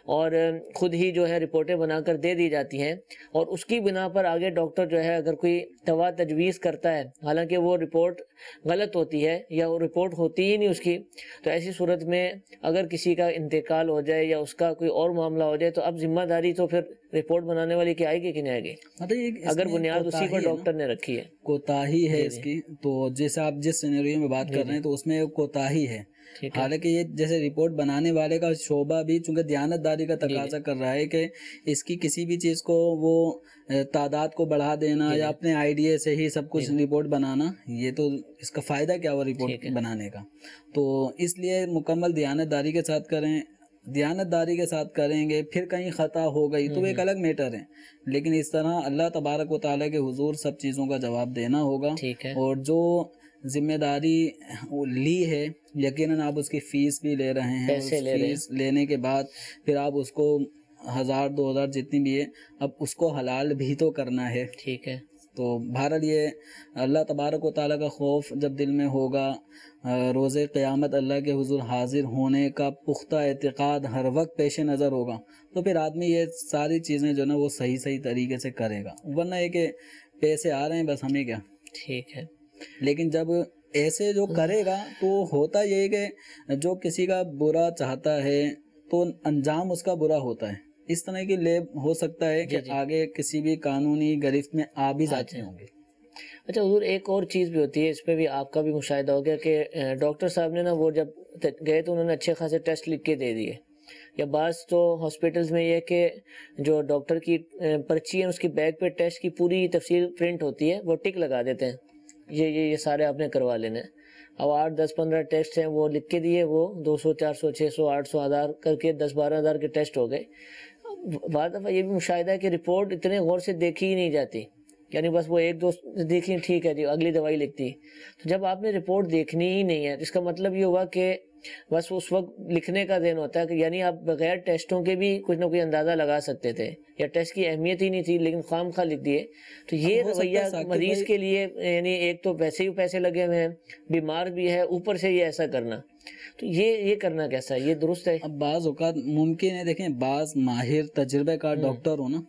اور خود ہی جو ہے رپورٹیں بنا کر دے دی جاتی ہیں, اور اس کی بنا پر آگے ڈاکٹر جو ہے اگر کوئی دوا تجویز کرتا ہے, حالانکہ وہ رپورٹ غلط ہوتی ہے یا وہ رپورٹ ہوتی ہی نہیں اس کی, تو ایسی صورت میں اگر کسی کا انتقال ہو جائے یا اس کا کوئی اور معاملہ ہو جائے, تو اب ذمہ داری تو پھر رپورٹ بنانے والی کی آئے گی کہ نہیں آئے گی, اگر بنیاد اسی پر ڈاکٹر نے رکھی ہے. کوتاہی ہے اس کی. تو جیسے آپ جس سینیریو میں بات کر رہے ہیں تو اس میں کوتاہی ہے. حالانکہ یہ جیسے رپورٹ بنانے والے کا شعبہ بھی چونکہ دیانت داری کا تقاضا کر رہا ہے کہ اس کی کسی بھی چیز کو وہ تعداد کو بڑھا دینا یا اپنے آئیڈیا سے ہی سب کچھ رپورٹ بنانا, یہ تو اس کا فائدہ کیا ہوا رپورٹ بنانے کا. تو اس لیے مکمل دیانت داری کے ساتھ کریں. دیانت داری کے ساتھ کریں گے, پھر کہیں خطا ہو گئی تو ایک الگ میٹر ہے, لیکن اس طرح اللہ تبارک و تعالیٰ کے حضور سب چیزوں کا جواب دینا ہوگا. اور جو ذمہ داری لی ہے, یقیناً آپ اس کی فیس بھی لے رہے ہیں, فیس لینے کے بعد پھر آپ اس کو 1000-2000 جتنی بھی ہے, اب اس کو حلال بھی تو کرنا ہے. ٹھیک ہے. تو بہرحال یہ اللہ تبارک و تعالیٰ کا خوف جب دل میں ہوگا, روز قیامت اللہ کے حضور حاضر ہونے کا پختہ اعتقاد ہر وقت پیش نظر ہوگا, تو پھر آدمی یہ ساری چیزیں جو نا وہ صحیح طریقے سے کرے گا. ورنہ یہ کہ پیسے آ رہے ہیں بس ہمیں کیا. ٹھیک ہے. لیکن جب ایسے جو کرے گا تو ہوتا یہ کہ جو کسی کا برا چاہتا ہے تو انجام اس کا برا ہوتا ہے. اس طرح کی لیب ہو سکتا ہے کہ آگے کسی بھی قانونی گرفت میں آ بھی جاتے ہوں گے. اچھا حضور, ایک اور چیز بھی ہوتی ہے, اس پہ بھی آپ کا بھی مشاہدہ ہو گیا کہ ڈاکٹر صاحب نے نا وہ جب گئے تو انہوں نے اچھے خاصے ٹیسٹ لکھ کے دے دیے, یا بعض تو ہاسپٹلز میں یہ کہ جو ڈاکٹر کی پرچی ہے اس کی بیگ پہ ٹیسٹ کی پوری تفصیل پرنٹ ہوتی ہے, وہ ٹک لگا دیتے ہیں, یہ سارے آپ نے کروا لینے. اب 8-10-15 ٹیسٹ ہیں وہ لکھ کے دیے, وہ 200 400 600 800 1000 کر کے 10-12 ہزار کے ٹیسٹ ہو گئے. بعض دفعہ یہ بھی مشاہدہ ہے کہ رپورٹ اتنے غور سے دیکھی ہی نہیں جاتی, یعنی بس وہ ایک دو دیکھ لیں, ٹھیک ہے جی اگلی دوائی لکھتی. تو جب آپ نے رپورٹ دیکھنی ہی نہیں ہے, اس کا مطلب یہ ہوا کہ بس اس وقت لکھنے کا ذہن ہوتا ہے کہ یعنی آپ بغیر ٹیسٹوں کے بھی کچھ نہ کوئی اندازہ لگا سکتے تھے, یا ٹیسٹ کی اہمیت ہی نہیں تھی لیکن خام خواہ لکھ دیے. تو یہ رویہ مریض کے لیے, یعنی ایک تو ویسے ہی پیسے لگے ہوئے ہیں, بیمار بھی ہے, اوپر سے یہ ایسا کرنا, تو یہ کرنا کیسا ہے, یہ درست ہے؟ اب بعض اوقات ممکن ہے, دیکھیں بعض ماہر تجربے کار ڈاکٹر ہو نا,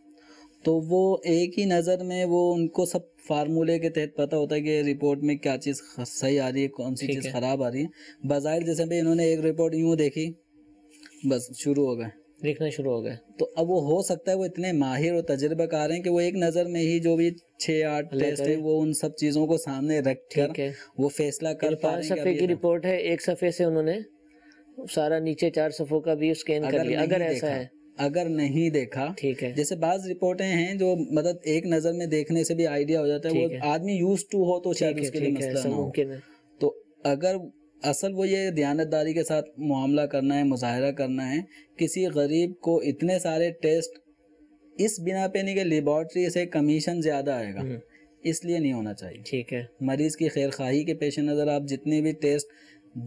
تو وہ ایک ہی نظر میں وہ ان کو سب فارمولے کے تحت پتہ ہوتا ہے کہ رپورٹ میں کیا چیز صحیح آ رہی ہے, کون سی چیز خراب آ رہی ہے. بظاہر جیسے بھائی انہوں نے ایک رپورٹ یوں دیکھی, بس شروع ہو گئے لکھنا شروع ہو گئے. تو اب وہ ہو سکتا ہے وہ اتنے ماہر اور تجربہ کار ہیں کہ وہ ایک نظر میں ہی جو بھی 6-8 ٹیسٹ ہے وہ ان سب چیزوں کو سامنے رکھ کر وہ فیصلہ کر پا رہے ہیں. 5 صفحے کی رپورٹ ہے, ایک صفحے سے انہوں نے سارا نیچے 4 صفحوں کا بھی اسکین کر لیا. اگر ایسا ہے, اگر نہیں دیکھا, ٹھیک ہے, جیسے بعض رپورٹیں ہیں جو مطلب ایک نظر میں دیکھنے سے بھی آئیڈیا ہو جاتا ہے, وہ آدمی یوز ٹو ہو تو شاید اس کے لیے مسئلہ نہ ہو. تو اگر اصل وہ یہ دیانت داری کے ساتھ معاملہ کرنا ہے, مظاہرہ کرنا ہے, کسی غریب کو اتنے سارے ٹیسٹ اس بنا پہ نہیں کہ لیبارٹری سے کمیشن زیادہ آئے گا, اس لیے نہیں ہونا چاہیے. ٹھیک ہے. مریض کی خیر خواہی کے پیش نظر آپ جتنے بھی ٹیسٹ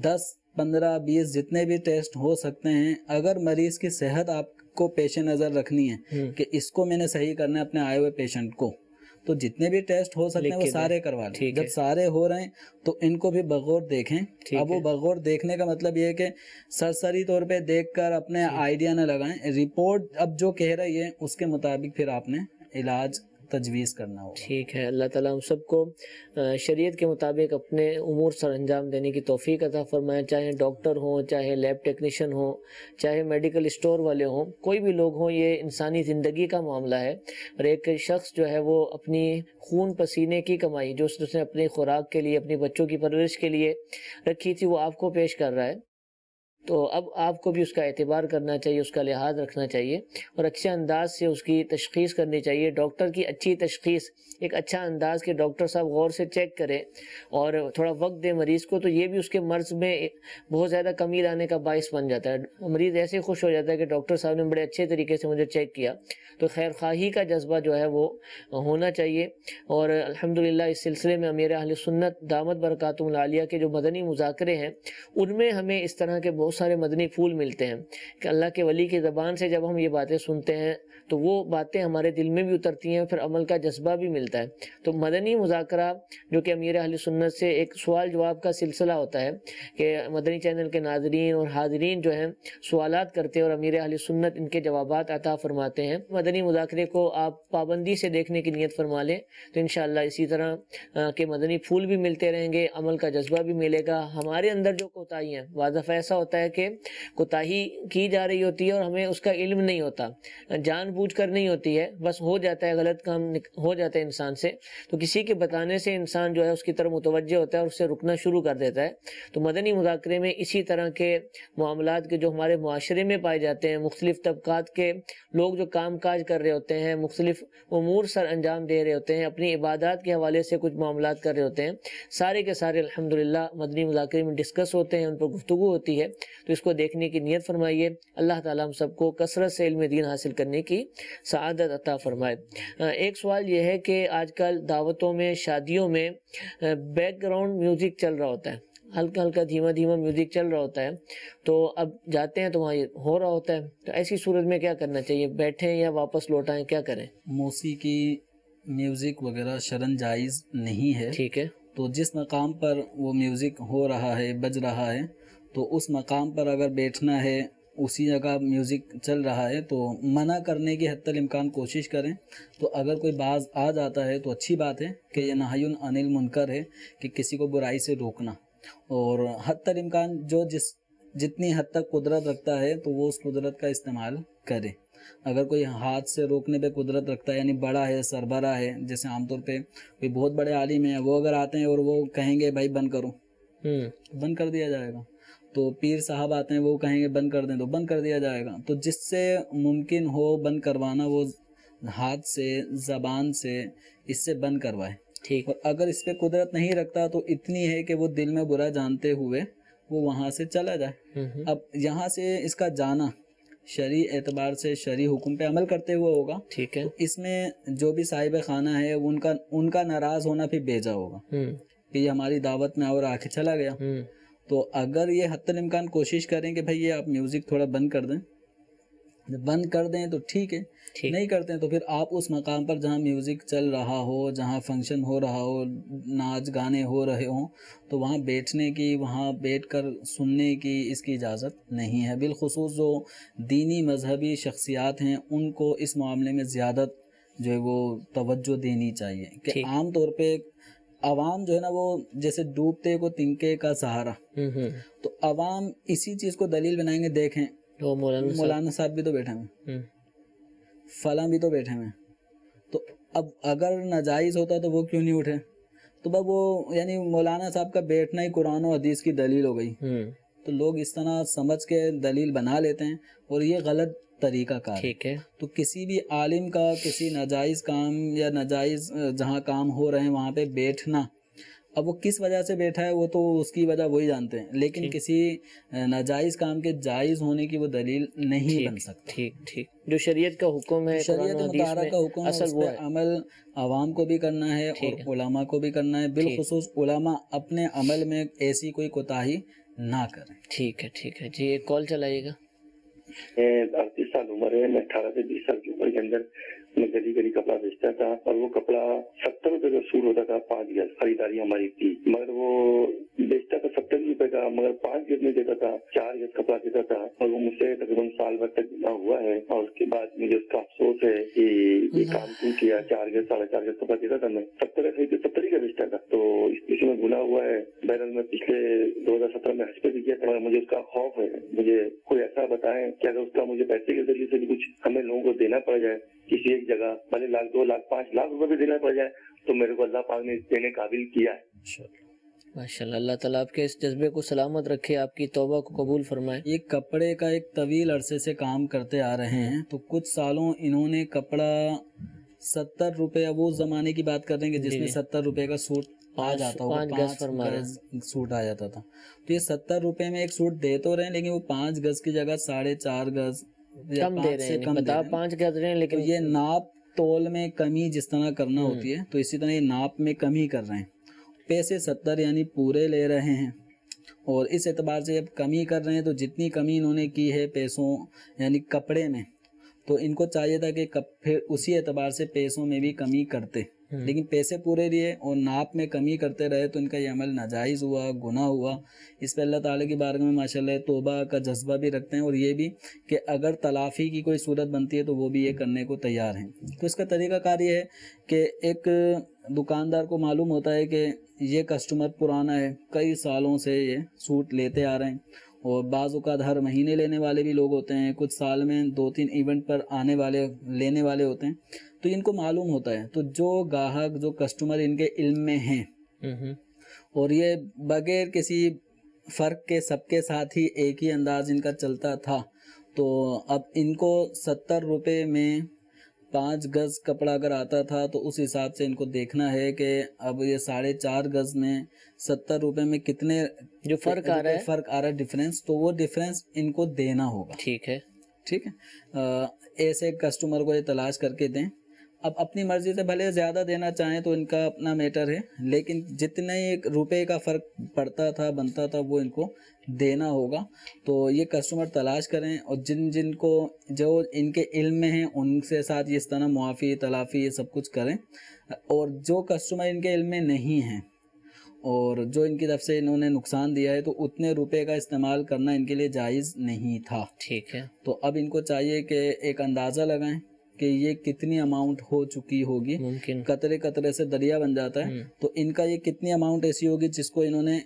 10 15-20 جتنے بھی ٹیسٹ ہو سکتے ہیں، اگر مریض کی صحت آپ کو پیش نظر رکھنی ہے کہ اس کو میں نے صحیح کرنا ہے اپنے آئے ہوئے پیشنٹ کو، تو جتنے بھی ٹیسٹ ہو سکتے ہیں وہ سارے کروا لیں۔ جب سارے ہو رہے ہیں تو ان کو بھی بغور دیکھیں۔ اب وہ بغور دیکھنے کا مطلب یہ ہے کہ سرسری طور پہ دیکھ کر اپنے آئیڈیا نہ لگائیں، رپورٹ اب جو کہہ رہی ہے اس کے مطابق پھر آپ نے علاج تجویز کرنا ہوگا۔ ٹھیک ہے، اللہ تعالیٰ ہم سب کو شریعت کے مطابق اپنے امور سر انجام دینے کی توفیق عطا فرمائے، چاہے ڈاکٹر ہوں، چاہے لیب ٹیکنیشین ہوں، چاہے میڈیکل اسٹور والے ہوں، کوئی بھی لوگ ہوں، یہ انسانی زندگی کا معاملہ ہے۔ اور ایک شخص جو ہے وہ اپنی خون پسینے کی کمائی جو اس نے اپنی خوراک کے لیے، اپنی بچوں کی پرورش کے لیے رکھی تھی، وہ آپ کو پیش کر رہا ہے، تو اب آپ کو بھی اس کا اعتبار کرنا چاہیے، اس کا لحاظ رکھنا چاہیے اور اچھے انداز سے اس کی تشخیص کرنی چاہیے۔ ڈاکٹر کی اچھی تشخیص، ایک اچھا انداز کہ ڈاکٹر صاحب غور سے چیک کریں اور تھوڑا وقت دیں مریض کو، تو یہ بھی اس کے مرض میں بہت زیادہ کمی لانے کا باعث بن جاتا ہے۔ مریض ایسے خوش ہو جاتا ہے کہ ڈاکٹر صاحب نے بڑے اچھے طریقے سے مجھے چیک کیا، تو خیر خواہی کا جذبہ جو ہے وہ ہونا چاہیے۔ اور الحمدللہ اس سلسلے میں امیر اہل سنت دامت برکاتہم العالیہ کے جو مدنی مذاکرے ہیں، ان میں ہمیں اس طرح کے بہت سارے مدنی پھول ملتے ہیں کہ اللہ کے ولی کی زبان سے جب ہم یہ باتیں سنتے ہیں تو وہ باتیں ہمارے دل میں بھی اترتی ہیں، پھر عمل کا جذبہ بھی ملتا ہے۔ تو مدنی مذاکرہ جو کہ امیر اہل سنت سے ایک سوال جواب کا سلسلہ ہوتا ہے کہ مدنی چینل کے ناظرین اور حاضرین جو ہیں سوالات کرتے ہیں اور امیر اہل سنت ان کے جوابات عطا فرماتے ہیں۔ مدنی مذاکرے کو آپ پابندی سے دیکھنے کی نیت فرما لیں تو انشاءاللہ اسی طرح کے مدنی پھول بھی ملتے رہیں گے، عمل کا جذبہ بھی ملے گا۔ ہمارے اندر جو کوتاہیاں ہیں، بعض دفعہ ایسا ہوتا ہے کہ کوتاہی کی جا رہی ہوتی ہے اور ہمیں اس کا علم نہیں ہوتا، جان بوجھ کر نہیں ہوتی ہے، بس ہو جاتا ہے، غلط کام ہو جاتا ہے انسان سے، تو کسی کے بتانے سے انسان جو ہے اس کی طرف متوجہ ہوتا ہے اور اس سے رکنا شروع کر دیتا ہے۔ تو مدنی مذاکرے میں اسی طرح کے معاملات کے جو ہمارے معاشرے میں پائے جاتے ہیں، مختلف طبقات کے لوگ جو کام کاج کر رہے ہوتے ہیں، مختلف امور سر انجام دے رہے ہوتے ہیں، اپنی عبادات کے حوالے سے کچھ معاملات کر رہے ہوتے ہیں، سارے کے سارے الحمدللہ مدنی مذاکرے میں ڈسکس ہوتے ہیں، ان پر گفتگو ہوتی ہے۔ تو اس کو دیکھنے کی نیت فرمائیے، اللہ تعالیٰ ہم سب کو کثرت سے علم دین حاصل کرنے کی سعادت عطا فرمائے۔ ایک سوال یہ ہے کہ آج کل دعوتوں میں، شادیوں میں بیک گراؤنڈ میوزک چل رہا ہوتا ہے، ہلکا ہلکا دھیما دھیما میوزک چل رہا ہوتا ہے، تو اب جاتے ہیں تو وہاں یہ ہو رہا ہوتا ہے، تو ایسی صورت میں کیا کرنا چاہیے؟ بیٹھیں یا واپس لوٹائیں، کیا کریں؟ موسیقی، میوزک وغیرہ شرعاً جائز نہیں ہے۔ ٹھیک ہے، تو جس مقام پر وہ میوزک ہو رہا ہے، بج رہا ہے، تو اس مقام پر اگر بیٹھنا ہے، اسی جگہ میوزک چل رہا ہے، تو منع کرنے کی حتی الامکان کوشش کریں۔ تو اگر کوئی باز آ جاتا ہے تو اچھی بات ہے کہ یہ نہی عن المنکر ہے کہ کسی کو برائی سے روکنا، اور حتی الامکان جو جتنی حد تک قدرت رکھتا ہے تو وہ اس قدرت کا استعمال کرے۔ اگر کوئی ہاتھ سے روکنے پہ قدرت رکھتا ہے، یعنی بڑا ہے، سربراہ ہے، جیسے عام طور پہ کوئی بہت بڑے عالم ہیں، وہ اگر آتے ہیں اور وہ کہیں گے بھائی بند کرو، بند کر دیا جائے گا۔ تو پیر صاحب آتے ہیں، وہ کہیں گے بند کر دیں، تو بند کر دیا جائے گا۔ تو جس سے ممکن ہو بند کروانا، وہ ہاتھ سے، زبان سے اس سے بند کروائے۔ ٹھیک، اور اگر اس پہ قدرت نہیں رکھتا تو اتنی ہے کہ وہ دل میں برا جانتے ہوئے وہ وہاں سے چلا جائے۔ اب یہاں سے اس کا جانا شرعی اعتبار سے، شرعی حکم پہ عمل کرتے ہوئے ہوگا۔ ٹھیک ہے، تو اس میں جو بھی صاحب خانہ ہے ان کا ناراض ہونا پھر بیجا ہوگا کہ یہ ہماری دعوت میں اور آ کے چلا گیا۔ تو اگر یہ حتی الامکان کوشش کریں کہ بھائی یہ آپ میوزک تھوڑا بند کر دیں، بند کر دیں تو ٹھیک ہے، نہیں کرتے ہیں تو پھر آپ اس مقام پر جہاں میوزک چل رہا ہو، جہاں فنکشن ہو رہا ہو، ناچ گانے ہو رہے ہوں، تو وہاں بیٹھنے کی، وہاں بیٹھ کر سننے کی اس کی اجازت نہیں ہے۔ بالخصوص جو دینی مذہبی شخصیات ہیں ان کو اس معاملے میں زیادہ جو ہے وہ توجہ دینی چاہیے کہ عام طور پہ عوام جو ہے نا، وہ جیسے ڈوبتے کو تنکے کا سہارا، تو عوام اسی چیز کو دلیل بنائیں گے۔ دیکھیں مولانا صاحب بھی تو بیٹھے ہوئے، فلاں بھی تو بیٹھے ہوئے، تو اب اگر ناجائز ہوتا تو وہ کیوں نہیں اٹھے؟ تو بس وہ یعنی مولانا صاحب کا بیٹھنا ہی قرآن و حدیث کی دلیل ہو گئی۔ تو لوگ اس طرح سمجھ کے دلیل بنا لیتے ہیں اور یہ غلط طریقہ کار ہے۔ تو کسی بھی عالم کا کسی ناجائز کام یا ناجائز جہاں کام ہو رہے ہیں وہاں پہ بیٹھنا، اب وہ کس وجہ سے بیٹھا ہے وہ تو اس کی وجہ وہی جانتے ہیں، لیکن کسی ناجائز کام کے جائز ہونے کی وہ دلیل نہیں بن سکتا۔ ٹھیک، جو شریعت کا حکم ہے، شریعت مطالعہ کا حکم ہے، اس پہ عمل عوام کو بھی کرنا ہے اور علماء کو بھی کرنا ہے۔ بالخصوص علماء اپنے عمل میں ایسی کوئی کوتاہی نہ کریں. ٹھیک ہے جی. ایک کال چلائیے گا. 38 سال عمر ہے. میں 18 سے 20 سال کی عمر کے اندر میں گلی گلی کپڑا بیچتا تھا اور وہ کپڑا 70 روپے کا سوٹ ہوتا تھا. 5 گز خریداری ہماری تھی, مگر وہ بیچتا تھا 70 روپے کا, مگر 5 گز میں دیتا تھا, 4 گز کپڑا دیتا تھا اور وہ مجھ سے تقریباً سال بھر تک جمع ہوا ہے. اور اس کے بعد مجھے اس کا افسوس ہے کہ یہ کام کیوں کیا. 4 گز 4.5 گز کپڑا دیتا تھا, میں 70 خرید کے 70 کا بیچتا تھا. تو اس میں گناہ ہوا ہے. بہرحال میں پچھلے 2017 میں حج پہ بھی کیا تھا, مگر مجھے اس کا خوف ہے. مجھے کوئی ایسا بتائیں کہ اگر اس کا مجھے پیسے کے ذریعے سے بھی کچھ ہمیں لوگوں کو دینا پڑ جائے کسی ایک جگہ, بھلے 1 لاکھ 2 لاکھ 5 لاکھ روپے بھی دینا پڑ جائے, تو میرے کو اللہ پاک نے دینے قابل کیا ہے. ماشاءاللہ. اللہ تعالیٰ آپ کے اس جذبے کو سلامت رکھے, آپ کی توبہ کو قبول فرمائے. یہ کپڑے کا ایک طویل عرصے سے کام کرتے آ رہے ہیں, تو کچھ سالوں انہوں نے کپڑا 70 روپے, وہ زمانے کی بات کر رہے ہیں کہ جس میں 70 روپے کا سوٹ آ جاتا ہوگا, 5 گز سوٹ آ جاتا تھا. تو یہ 70 روپے میں ایک سوٹ دے تو رہے ہیں, لیکن وہ 5 گز کی جگہ 4.5 گز کم دے رہے ہیں. بتا 5 گز رہے ہیں, لیکن یہ ناپ تول میں کمی جس طرح کرنا ہوتی ہے, تو اسی طرح یہ ناپ میں کمی کر رہے ہیں. پیسے 70 یعنی پورے لے رہے ہیں, اور اس اعتبار سے جب کمی کر رہے ہیں تو جتنی کمی انہوں نے کی ہے پیسوں یعنی کپڑے میں, تو ان کو چاہیے تھا کہ پھر اسی اعتبار سے پیسوں میں بھی کمی کرتے, لیکن پیسے پورے لیے اور ناپ میں کمی کرتے رہے, تو ان کا یہ عمل ناجائز ہوا, گناہ ہوا. اس پہ اللہ تعالیٰ کی بارگاہ میں ماشاءاللہ توبہ کا جذبہ بھی رکھتے ہیں, اور یہ بھی کہ اگر تلافی کی کوئی صورت بنتی ہے تو وہ بھی یہ کرنے کو تیار ہیں. تو اس کا طریقہ کار یہ ہے کہ ایک دکاندار کو معلوم ہوتا ہے کہ یہ کسٹمر پرانا ہے, کئی سالوں سے یہ سوٹ لیتے آ رہے ہیں, اور بعض اوقات ہر مہینے لینے والے بھی لوگ ہوتے ہیں, کچھ سال میں 2-3 ایونٹ پر آنے والے لینے والے ہوتے ہیں. تو ان کو معلوم ہوتا ہے, تو جو گاہک جو کسٹمر ان کے علم میں ہیں, اور یہ بغیر کسی فرق کے سب کے ساتھ ہی ایک ہی انداز ان کا چلتا تھا, تو اب ان کو 70 روپے میں 5 گز کپڑا اگر آتا تھا تو اس حساب سے ان کو دیکھنا ہے کہ اب یہ 4.5 گز میں 70 روپے میں کتنے جو فرق آ رہا ہے ڈیفرنس, تو وہ ڈیفرنس ان کو دینا ہوگا. ٹھیک ہے. ایسے کسٹمر کو یہ تلاش کر کے دیں. اب اپنی مرضی سے بھلے زیادہ دینا چاہیں تو ان کا اپنا میٹر ہے, لیکن جتنے روپے کا فرق پڑتا تھا بنتا تھا وہ ان کو دینا ہوگا. تو یہ کسٹمر تلاش کریں, اور جن کو جو ان کے علم میں ہیں ان سے ساتھ یہ اس طرح معافی تلافی یہ سب کچھ کریں. اور جو کسٹمر ان کے علم میں نہیں ہیں اور جو ان کی طرف سے انہوں نے نقصان دیا ہے, تو اتنے روپے کا استعمال کرنا ان کے لیے جائز نہیں تھا. ٹھیک ہے. تو اب ان کو چاہیے کہ ایک اندازہ لگائیں کہ یہ کتنی اماؤنٹ ہو چکی ہوگی. ممکن قطرے قطرے سے دریا بن جاتا ہے, تو ان کا یہ کتنی اماؤنٹ ایسی ہوگی جس کو انہوں نے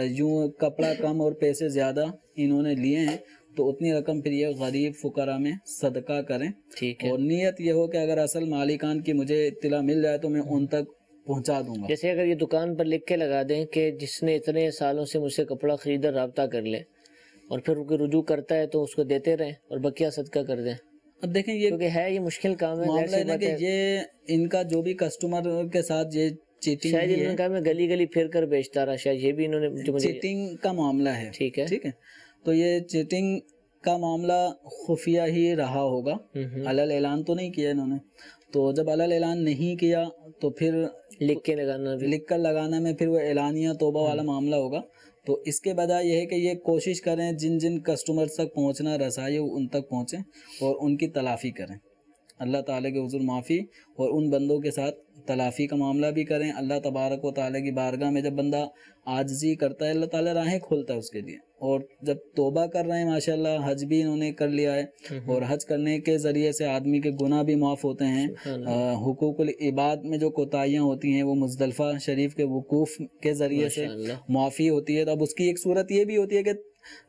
یوں کپڑا کم اور پیسے زیادہ انہوں نے لیے ہیں, تو اتنی رقم پھر یہ غریب فقراء میں صدقہ کریں. ٹھیک ہے. اور نیت یہ ہو کہ اگر اصل مالکان کی مجھے اطلاع مل جائے تو میں ان تک پہنچا دوں گا. جیسے اگر یہ دکان پر لکھ کے لگا دیں کہ جس نے اتنے سالوں سے مجھ سے کپڑا خریدا رابطہ کر لے, اور پھر رجوع کرتا ہے تو اس کو دیتے رہیں اور بقیہ صدقہ کر دیں. اب دیکھیں یہ کیونکہ ہے یہ مشکل کام ہے, معاملہ ہے کہ یہ ان کا جو بھی کسٹمر کے ساتھ یہ چیٹنگ شاید انہوں نے کہا میں گلی گلی پھر کر بیچتا رہا, شاید یہ بھی انہوں نے چیٹنگ کا معاملہ ہے. ٹھیک ہے. ٹھیک ہے. تو یہ چیٹنگ کا معاملہ خفیہ ہی رہا ہوگا, علل اعلان تو نہیں کیا انہوں نے. تو جب علل اعلان نہیں کیا تو پھر لکھ کر لگانا میں پھر وہ اعلانیہ توبہ والا معاملہ ہوگا. تو اس کے بجائے یہ ہے کہ یہ کوشش کریں جن کسٹمر تک پہنچنا رسائی ان تک پہنچیں اور ان کی تلافی کریں. اللہ تعالیٰ کے حضور معافی اور ان بندوں کے ساتھ تلافی کا معاملہ بھی کریں. اللہ تبارک و تعالیٰ کی بارگاہ میں جب بندہ عاجزی کرتا ہے اللہ تعالیٰ راہیں کھولتا ہے اس کے لیے. اور جب توبہ کر رہے ہیں ماشاءاللہ, حج بھی انہوں نے کر لیا ہے, اور حج کرنے کے ذریعے سے آدمی کے گناہ بھی معاف ہوتے ہیں. حقوق العباد میں جو کوتاہیاں ہوتی ہیں وہ مزدلفہ شریف کے وقوف کے ذریعے سے معافی ہوتی ہے. تو اب اس کی ایک صورت یہ بھی ہوتی ہے کہ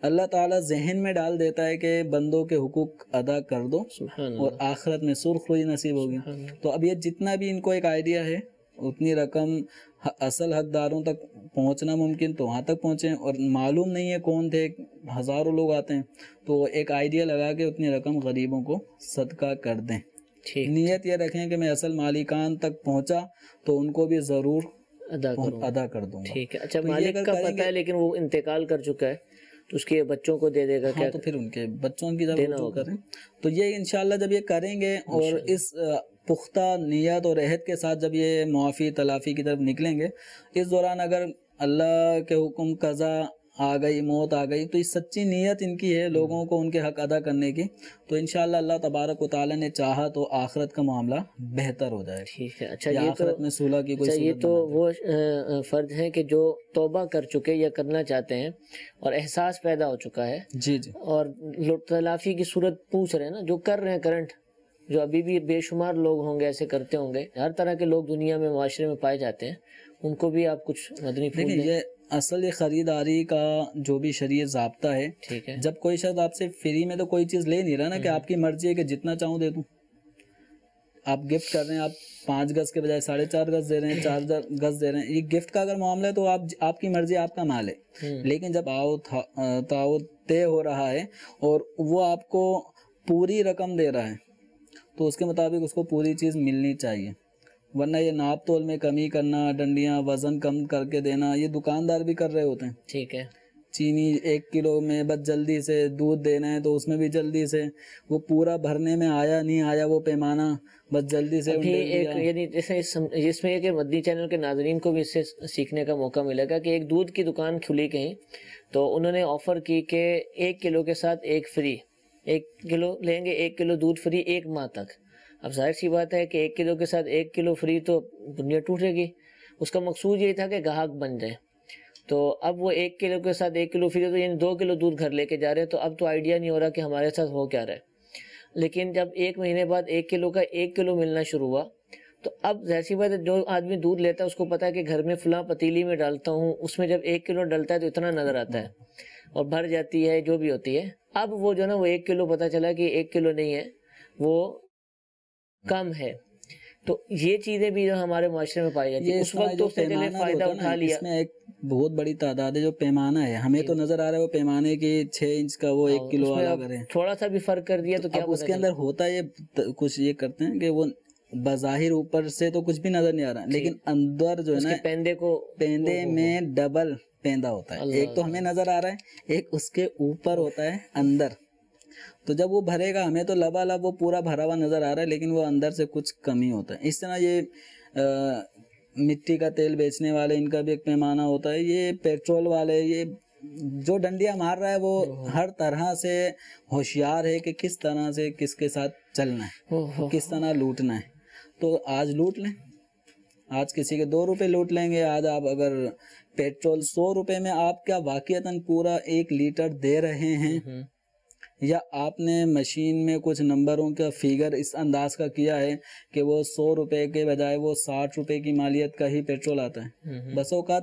اللہ تعالیٰ ذہن میں ڈال دیتا ہے کہ بندوں کے حقوق ادا کر دو اور آخرت میں سرخ روئی نصیب ہوگی. تو اب یہ جتنا بھی ان کو ایک آئیڈیا ہے اتنی رقم اصل حقداروں تک پہنچنا ممکن تو وہاں تک پہنچیں, اور معلوم نہیں ہے کون تھے, ہزاروں لوگ آتے ہیں, تو ایک آئیڈیا لگا کے اتنی رقم غریبوں کو صدقہ کر دیں. نیت یہ رکھیں کہ میں اصل مالکان تک پہنچا تو ان کو بھی ضرور ادا کر دوں گا. ٹھیک ہے. اچھا مالک کا پتہ ہے لیکن وہ انتقال کر چکا ہے, تو اس کے بچوں کو دے دے گا کیا؟ تو پھر ان کے بچوں کی طرف رجوع کریں. تو یہ انشاءاللہ جب یہ کریں گے اور اس پختہ نیت اور عہد کے ساتھ جب یہ معافی تلافی کی طرف نکلیں گے, اس دوران اگر اللہ کے حکم قضا آ گئی، موت آ گئی، تو یہ سچی نیت ان کی ہے لوگوں کو ان کے حق ادا کرنے کی، تو انشاءاللہ اللہ تبارک و تعالیٰ نے چاہا تو آخرت کا معاملہ بہتر ہو جائے. ٹھیک ہے. اچھا، یا یہ آخرت میں صلح کی کوئی یہ صورت تو بنا دے. وہ فرد ہیں کہ جو توبہ کر چکے یا کرنا چاہتے ہیں اور احساس پیدا ہو چکا ہے، جی جی اور تلافی کی صورت پوچھ رہے ہیں نا، جو کر رہے ہیں کرنٹ، جو ابھی بھی بے شمار لوگ ہوں گے ایسے کرتے ہوں گے، ہر طرح کے لوگ دنیا میں معاشرے میں پائے جاتے ہیں، ان کو بھی آپ کچھ مدنی پھول دیکھیں. دیں. یہ اصل یہ خریداری کا جو بھی شرعی ضابطہ ہے، ٹھیک ہے. جب کوئی شخص آپ سے فری میں تو کوئی چیز لے نہیں رہا نا، کہ آپ کی مرضی ہے کہ جتنا چاہوں دے دوں. آپ گفٹ کر رہے ہیں، آپ 5 گز کے بجائے 4.5 گز دے رہے ہیں، 4 گز دے رہے ہیں. یہ گفٹ کا اگر معاملہ ہے تو آپ کی مرضی، آپ کا مال ہے. لیکن جب تعاون طے ہو رہا ہے اور وہ آپ کو پوری رقم دے رہا ہے تو اس کے مطابق اس کو پوری چیز ملنی چاہیے. ورنہ یہ ناپ تول میں کمی کرنا، ڈنڈیاں وزن کم کر کے دینا، یہ دکاندار بھی کر رہے ہوتے ہیں. ٹھیک ہے. چینی 1 کلو میں بس جلدی سے، دودھ دینا ہے تو اس میں بھی جلدی سے، وہ پورا بھرنے میں آیا نہیں آیا وہ پیمانہ بس جلدی سے ابھی ایک یعنی جیسے اس میں کہ مدنی چینل کے ناظرین کو بھی اس سے سیکھنے کا موقع ملے گا کہ ایک دودھ کی دکان کھلی کہیں تو انہوں نے آفر کی کہ 1 کلو کے ساتھ 1 فری، 1 کلو لیں گے 1 کلو دودھ فری 1 ماہ تک. اب ظاہر سی بات ہے کہ 1 کلو کے ساتھ 1 کلو فری تو دنیا ٹوٹے گی. اس کا مقصود یہ تھا کہ گاہک بن جائے. تو اب وہ 1 کلو کے ساتھ 1 کلو فری تو یعنی 2 کلو دودھ گھر لے کے جا رہے ہیں. تو اب تو آئیڈیا نہیں ہو رہا کہ ہمارے ساتھ ہو کیا رہا ہے. لیکن جب 1 مہینے بعد 1 کلو کا 1 کلو ملنا شروع ہوا تو اب ظاہر سی بات ہے جو آدمی دودھ لیتا ہے اس کو پتا ہے کہ گھر میں فلاں پتیلی میں ڈالتا ہوں، اس میں جب 1 کلو ڈلتا ہے تو اتنا نظر آتا ہے اور بھر جاتی ہے جو بھی ہوتی ہے. اب وہ جو نا وہ 1 کلو پتا چلا کہ 1 کلو نہیں ہے، وہ کم ہے. تو یہ چیزیں بھی جو ہمارے معاشرے میں پائی جاتی ہیں. اس وقت تو اس نے چلے فائدہ اٹھا لیا. اس میں ایک بہت بڑی تعداد ہے جو پیمانہ ہے، ہمیں تو نظر آ رہا ہے وہ پیمانے کی 6 انچ کا وہ 1 کلو والا کرے، تھوڑا سا بھی فرق کر دیا تو کیا اس کے اندر ہوتا ہے کچھ یہ کرتے ہیں کہ وہ بظاہر اوپر سے تو کچھ بھی نظر نہیں آ رہا، لیکن اندر جو ہے نا پیندے میں ڈبل پیندا ہوتا ہے. ایک تو ہمیں نظر آ رہا ہے، ایک اس کے اوپر ہوتا ہے اندر. تو جب وہ بھرے گا ہمیں تو لبالب وہ پورا بھرا ہوا نظر آ رہا ہے، لیکن وہ اندر سے کچھ کمی ہوتا ہے. اس طرح یہ مٹی کا تیل بیچنے والے ان کا بھی ایک پیمانہ ہوتا ہے. یہ پیٹرول والے، یہ جو ڈنڈیاں مار رہا ہے وہ ہر طرح سے ہوشیار ہے کہ کس طرح سے کس کے ساتھ چلنا ہے، کس طرح لوٹنا ہے. تو آج لوٹ لیں، آج کسی کے 2 روپے لوٹ لیں گے. آج آپ اگر پیٹرول 100 روپے میں آپ کیا واقعتاً پورا 1 لیٹر دے رہے ہیں، یا آپ نے مشین میں کچھ نمبروں کا فیگر اس انداز کا کیا ہے کہ وہ 100 روپے کے بجائے وہ 60 روپے کی مالیت کا ہی پیٹرول آتا ہے. بس اوقات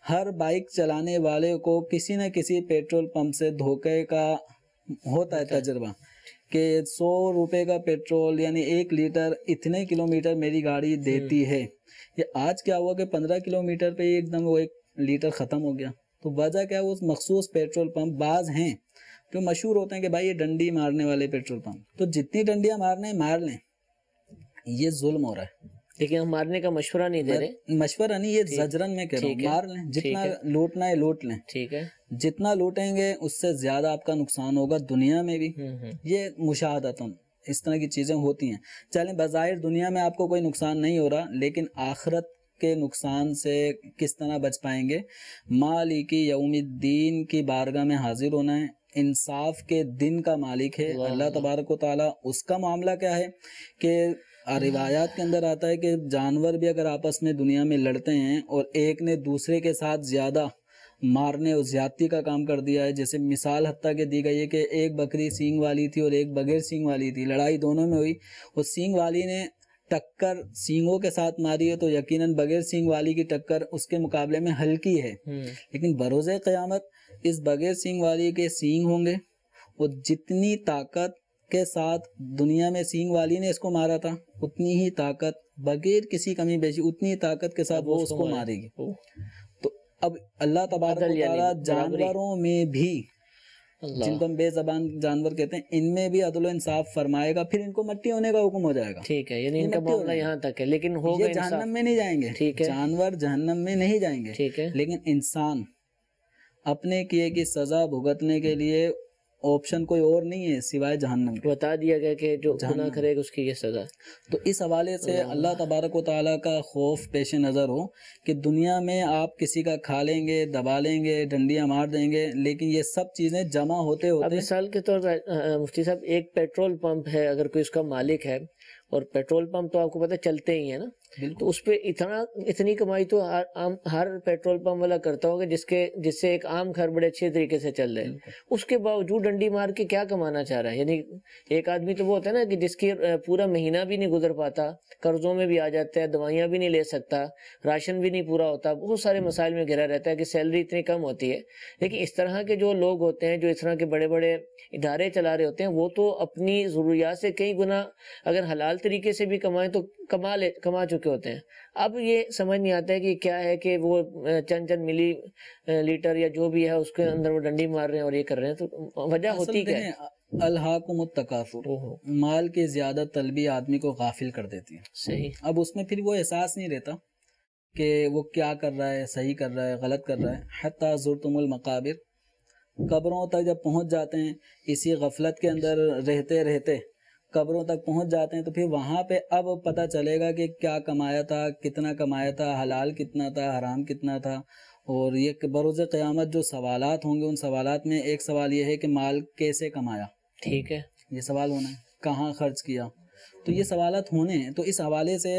ہر بائک چلانے والے کو کسی نہ کسی پیٹرول پمپ سے دھوکے کا ہوتا ہے تجربہ کہ 100 روپے کا پیٹرول یعنی 1 لیٹر اتنے کلومیٹر میری گاڑی دیتی ہے. یہ آج کیا ہوا کہ 15 کلومیٹر پہ ایک دم وہ 1 لیٹر ختم ہو گیا. تو وجہ کیا ہے؟ وہ مخصوص پیٹرول پمپ بعض ہیں جو مشہور ہوتے ہیں کہ بھائی یہ ڈنڈی مارنے والے پیٹرول پمپ، تو جتنی ڈنڈیاں مارنے مار لیں. یہ ظلم ہو رہا ہے، لیکن ہم مارنے کا مشورہ نہیں دے رہے. مشورہ نہیں، یہ زجرن میں کہہ رہا ہوں، مار لیں، جتنا لوٹنا ہے لوٹ لیں. ٹھیک ہے. جتنا لوٹیں گے اس سے زیادہ آپ کا نقصان ہوگا دنیا میں بھی. یہ مشاہدتاً اس طرح کی چیزیں ہوتی ہیں. چلیں بظاہر دنیا میں آپ کو کوئی نقصان نہیں ہو رہا، لیکن آخرت کے نقصان سے کس طرح بچ پائیں گے؟ مالک یوم الدین کی بارگاہ میں حاضر ہونا ہے. انصاف کے دن کا مالک ہے اللہ تبارک و تعالیٰ. اس کا معاملہ کیا ہے کہ روایات کے اندر آتا ہے کہ جانور بھی اگر آپس میں دنیا میں لڑتے ہیں اور ایک نے دوسرے کے ساتھ زیادہ مارنے اور زیادتی کا کام کر دیا ہے، جیسے مثال حتیٰ کہ دی گئی ہے کہ ایک بکری سینگ والی تھی اور ایک بغیر سینگ والی تھی، لڑائی دونوں میں ہوئی اور سینگ والی نے ٹکر سینگوں کے ساتھ ماری ہے تو یقیناً بغیر سینگ والی کی ٹکر اس کے مقابلے میں ہلکی ہے. لیکن بروز قیامت اس بغیر سینگ والی کے سینگ ہوں گے اور جتنی طاقت کے ساتھ دنیا میں سینگ والی نے اس کو مارا تھا اتنی ہی طاقت بغیر کسی کمی بیشی اتنی طاقت کے ساتھ وہ اس کو مارے گی. تو اب اللہ تبارک و تعالیٰ جانوروں میں بھی جن کو ہم بے زبان جانور کہتے ہیں ان میں بھی عدل و انصاف فرمائے گا، پھر ان کو مٹی ہونے کا حکم ہو جائے گا. ٹھیک ہے، یعنی ان کا معاملہ یہاں تک ہے. لیکن ہوگا یہ جہنم میں نہیں جائیں گے، جانور جہنم میں نہیں جائیں گے، لیکن انسان اپنے کیے کی سزا بھگتنے کے لیے آپشن کوئی اور نہیں ہے سوائے جہنم کے. بتا دیا گیا کہ جو گناہ کرے گا اس کی یہ سزا. تو اس حوالے سے اللہ تبارک و تعالیٰ کا خوف پیش نظر ہو کہ دنیا میں آپ کسی کا کھا لیں گے, دبا لیں گے, ڈنڈیاں مار دیں گے, لیکن یہ سب چیزیں جمع ہوتے اب ہوتے. مثال کے طور پر مفتی صاحب ایک پیٹرول پمپ ہے, اگر کوئی اس کا مالک ہے, اور پیٹرول پمپ تو آپ کو پتہ چلتے ہی ہیں نا, تو اس پہ اتنی کمائی تو ہر پیٹرول پمپ والا کرتا ہوگا جس سے ایک عام گھر بڑے اچھے طریقے سے چل رہے ہیں. اس کے باوجود ڈنڈی مار کے کیا کمانا چاہ رہا ہے؟ یعنی ایک آدمی تو وہ ہوتا ہے نا کہ جس کی پورا مہینہ بھی نہیں گزر پاتا, قرضوں میں بھی آ جاتا ہے, دوائیاں بھی نہیں لے سکتا, راشن بھی نہیں پورا ہوتا, بہت سارے مسائل میں گھرا رہتا ہے کہ سیلری اتنی کم ہوتی ہے. لیکن اس طرح کے جو لوگ ہوتے ہیں جو اس طرح کے بڑے بڑے ادارے چلا رہے ہوتے ہیں, وہ تو اپنی ضروریات سے کئی گنا اگر حلال طریقے سے بھی کمائیں تو کما چکے ہوتے ہیں. اب یہ سمجھ نہیں آتا ہے کہ کیا ہے کہ وہ چند ملی لیٹر یا جو بھی ہے اس کے اندر وہ ڈنڈی مار رہے ہیں اور یہ کر رہے ہیں, تو وجہ ہوتی کیا ہے؟ الہاکم التکاثر, مال کی زیادہ طلبی آدمی کو غافل کر دیتی ہے. صحیح. اب اس میں پھر وہ احساس نہیں رہتا کہ وہ کیا کر رہا ہے, صحیح کر رہا ہے, غلط کر رہا ہے. حتی زرتم المقابر, قبروں تک جب پہنچ جاتے ہیں, اسی غفلت کے اندر رہتے رہتے قبروں تک پہنچ جاتے ہیں, تو پھر وہاں پہ اب پتہ چلے گا کہ کیا کمایا تھا, کتنا کمایا تھا, حلال کتنا تھا, حرام کتنا تھا. اور یہ بروز قیامت جو سوالات ہوں گے, ان سوالات میں ایک سوال یہ ہے کہ مال کیسے کمایا. ٹھیک ہے, یہ سوال ہونا ہے, کہاں خرچ کیا, تو یہ سوالات ہونے ہیں. تو اس حوالے سے